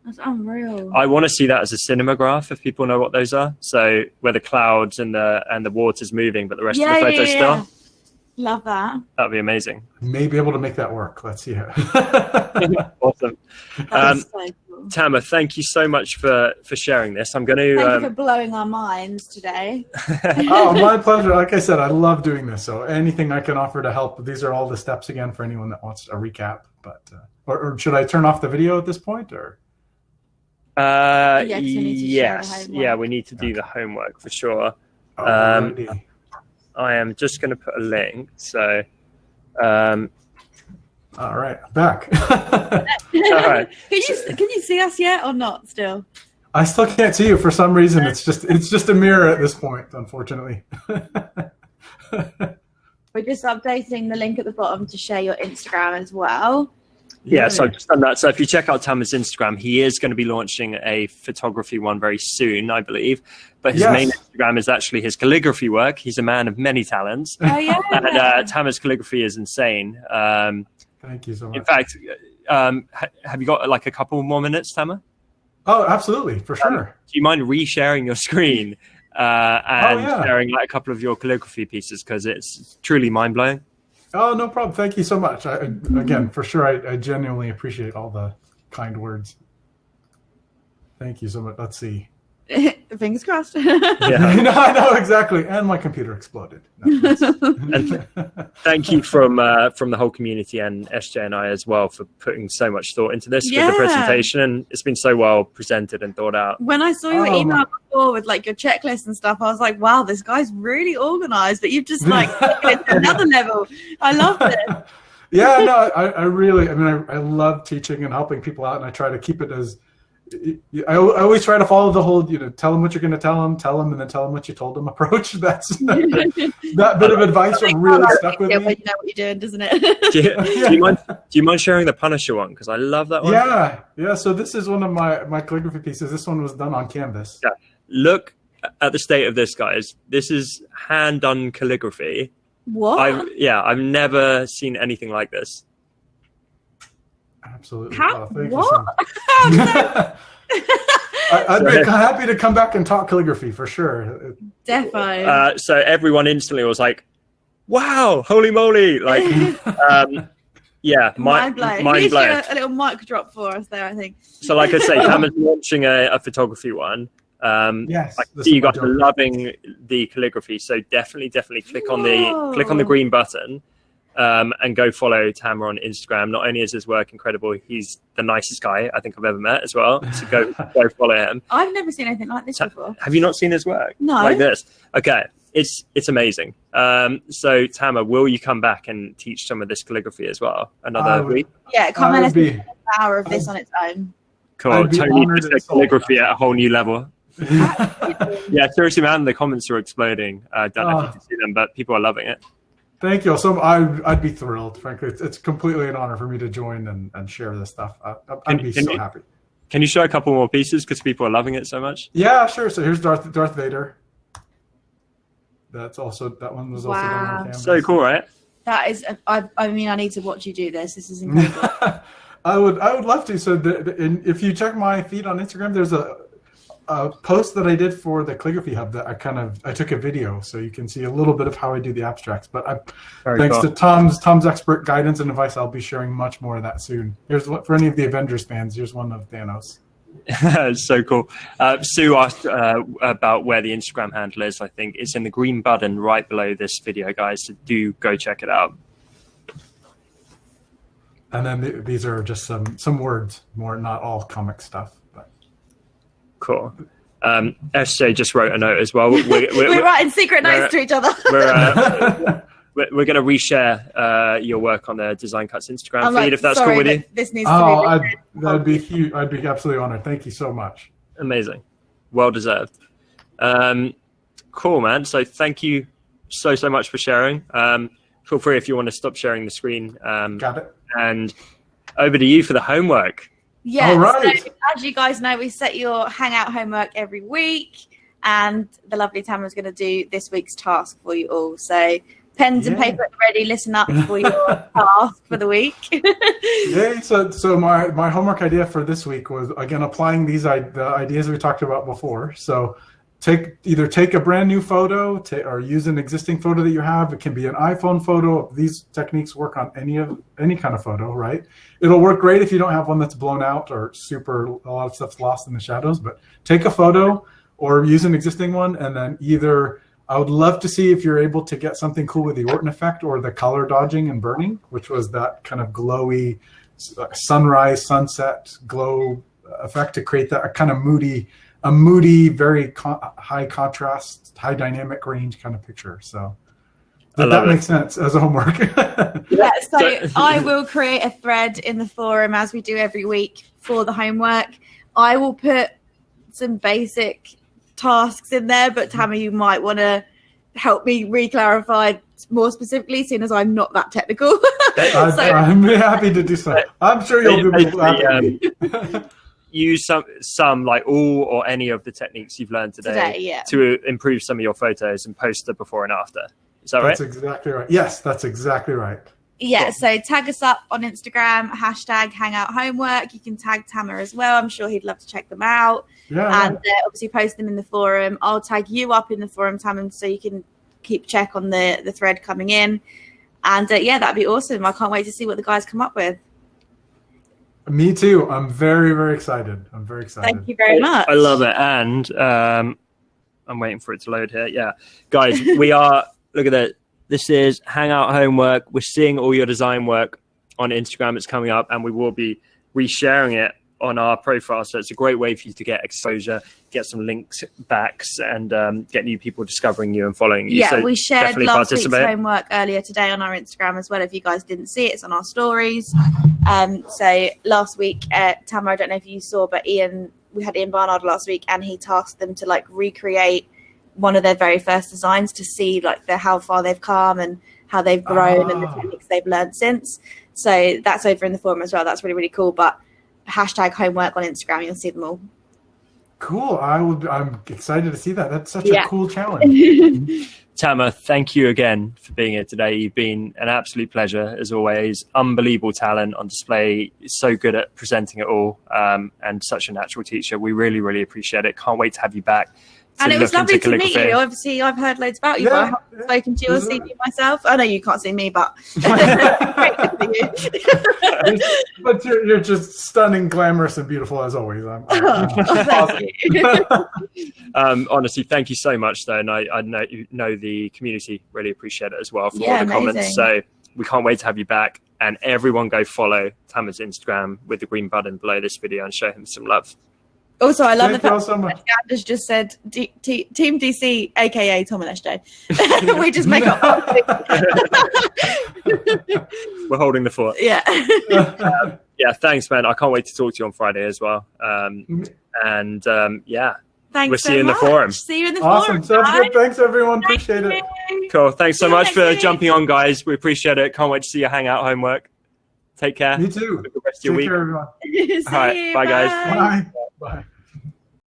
That's unreal. I want to see that as a cinematograph if people know what those are. So where the clouds and the water's moving, but the rest of the photo's still. Love that. That'd be amazing. May be able to make that work. Let's see how. Awesome. That's so cool. Tamer, thank you so much for sharing this. I'm going to. Thank you for blowing our minds today. Oh, my pleasure. Like I said, I love doing this. So anything I can offer to help. These are all the steps again for anyone that wants a recap. But or should I turn off the video at this point or? Yes. Yeah, we need to do the homework for sure. I am just going to put a link. So, all right, back. All right. Can you see us yet or not? Still, I still can't see you for some reason. It's just a mirror at this point, unfortunately. We're just updating the link at the bottom to share your Instagram as well. Yeah, so I've just done that. So if you check out Tamer's Instagram, he is going to be launching a photography one very soon, I believe. But his main Instagram is actually his calligraphy work. He's a man of many talents. Oh, yeah. And Tamer's calligraphy is insane. Thank you so much. In fact, have you got like a couple more minutes, Tamer? Oh, absolutely, for sure. Do you mind resharing your screen and sharing like a couple of your calligraphy pieces? Because it's truly mind-blowing. Oh, no problem. Thank you so much. Again, for sure, I genuinely appreciate all the kind words. Thank you so much. Let's see. Fingers crossed. Yeah. I know exactly. And my computer exploded. And thank you from the whole community and SJ and I as well for putting so much thought into this with the presentation. And it's been so well presented and thought out. When I saw your email before with like your checklist and stuff, I was like, wow, this guy's really organized, but you've just like taken it to another level. I love it. Yeah, no, I really, I love teaching and helping people out, and I try to keep it as, I always try to follow the whole, tell them what you're going to tell them, and then tell them what you told them approach. That's that bit of advice really stuck with me. You know what you're doing, doesn't it? Do you mind sharing the Punisher one? Because I love that one. Yeah. So this is one of my calligraphy pieces. This one was done on canvas. Yeah. Look at the state of this, guys. This is hand-done calligraphy. What? I've never seen anything like this. Absolutely. What? I'd be happy to come back and talk calligraphy for sure. Defo. So everyone instantly was like, "Wow, holy moly!" Like, mind blown. A little mic drop for us there, I think. So, like I say, Tamer's launching a photography one. Yes, I see you guys are loving the calligraphy, so definitely click on the green button. And go follow Tamer on Instagram. Not only is his work incredible, he's the nicest guy I think I've ever met as well. So go follow him. I've never seen anything like this before. Have you not seen his work? No. Like this? Okay, it's amazing. So Tamer, will you come back and teach some of this calligraphy as well another week? Yeah, come and let's do an hour of this on its own. Cool. Tony takes calligraphy at a whole new level. Yeah, seriously, man, the comments are exploding. I don't know if you can see them, but people are loving it. Thank you. So I'd be thrilled. Frankly, it's completely an honor for me to join and share this stuff. I'd be so happy. Can you show a couple more pieces because people are loving it so much? Yeah, sure. So here's Darth Vader. That one was also done on canvas. So cool, right? That is. I mean, I need to watch you do this. This is incredible. I would love to. So if you check my feed on Instagram, there's a post that I did for the Calligraphy Hub that I took a video, so you can see a little bit of how I do the abstracts. But thanks to Tom's expert guidance and advice, I'll be sharing much more of that soon. Here's for any of the Avengers fans. Here's one of Thanos. So cool. Sue asked about where the Instagram handle is. I think it's in the green button right below this video, guys. So do go check it out. And then these are just some words, more not all comic stuff. But. Cool. SJ just wrote a note as well. We're writing secret notes to each other. We're going to reshare your work on the Design Cuts Instagram feed, if that's cool with you. This needs to be that'd be huge. I'd be absolutely honored. Thank you so much. Amazing. Well deserved. Cool, man. So thank you so much for sharing. Feel free if you want to stop sharing the screen. Got it. And over to you for the homework. Yeah. All right. So, as you guys know, we set your Hangout homework every week, and the lovely Tamer is going to do this week's task for you all. So pens and paper ready. Listen up for your task for the week. Yay! So my homework idea for this week was, again, applying the ideas we talked about before. So either take a brand new photo or use an existing photo that you have. It can be an iPhone photo. These techniques work on any kind of photo, right? It'll work great if you don't have one that's blown out or a lot of stuff's lost in the shadows. But take a photo or use an existing one, and then I would love to see if you're able to get something cool with the Orton effect or the color dodging and burning, which was that kind of glowy sunrise, sunset glow effect to create that kind of moody, very high contrast, high dynamic range kind of picture. So that makes sense as a homework. Yeah, so I will create a thread in the forum as we do every week for the homework. I will put some basic tasks in there, but Tamer, you might want to help me re-clarify more specifically, seeing as I'm not that technical. I'm happy to do so. I'm sure you'll be able to use some like all or any of the techniques you've learned today to improve some of your photos and post the before and after. Is that right? That's exactly right. Yes, that's exactly right. Yeah, so tag us up on Instagram, #Hangout Homework. You can tag Tamer as well. I'm sure he'd love to check them out. Yeah. And obviously post them in the forum. I'll tag you up in the forum, Tamer, so you can keep check on the thread coming in. And that'd be awesome. I can't wait to see what the guys come up with. Me too. I'm very, very excited. Thank you very much. I love it. And I'm waiting for it to load here. Yeah. Guys, we are, look at that. This is Hangout Homework. We're seeing all your design work on Instagram. It's coming up, and we will be resharing it on our profile. So it's a great way for you to get exposure, get some links backs, and get new people discovering you and following you. Yeah, so we shared last week's homework earlier today on our Instagram as well. If you guys didn't see it, it's on our stories. So last week, Tamer, I don't know if you saw, but we had Ian Barnard last week, and he tasked them to recreate one of their very first designs to see how far they've come and how they've grown and the techniques they've learned since. So that's over in the forum as well. That's really, really cool. But #homework on Instagram, you'll see them all. Cool. I'm excited to see that. That's such a cool challenge. Tamer, thank you again for being here today. You've been an absolute pleasure, as always. Unbelievable talent on display. So good at presenting it all, and such a natural teacher. We really, really appreciate it. Can't wait to have you back. And it was lovely to meet you. Obviously, I've heard loads about you, but I haven't spoken to you or seen you myself. I know you can't see me, but great to see you. But you're just stunning, glamorous, and beautiful as always. Thank you. Honestly, thank you so much, though. And I know the community really appreciate it as well for all the comments. So we can't wait to have you back. And everyone go follow Tamer's Instagram with the green button below this video and show him some love. Also, I love the fact that Anders just said Team DC, aka Tom and SJ. We just make up. We're holding the fort. Yeah. Thanks, man. I can't wait to talk to you on Friday as well. Thanks. We'll see you in the forum. See you in the forum. Awesome. Sounds good. Thanks, everyone. Appreciate it. Cool. Thanks so See you much next for week. jumping on, guys. We appreciate it. Can't wait to see your hangout homework. Take care. You too. Have a good rest of your Take week. care, everyone. See All right. you. Bye, guys. Bye. Bye.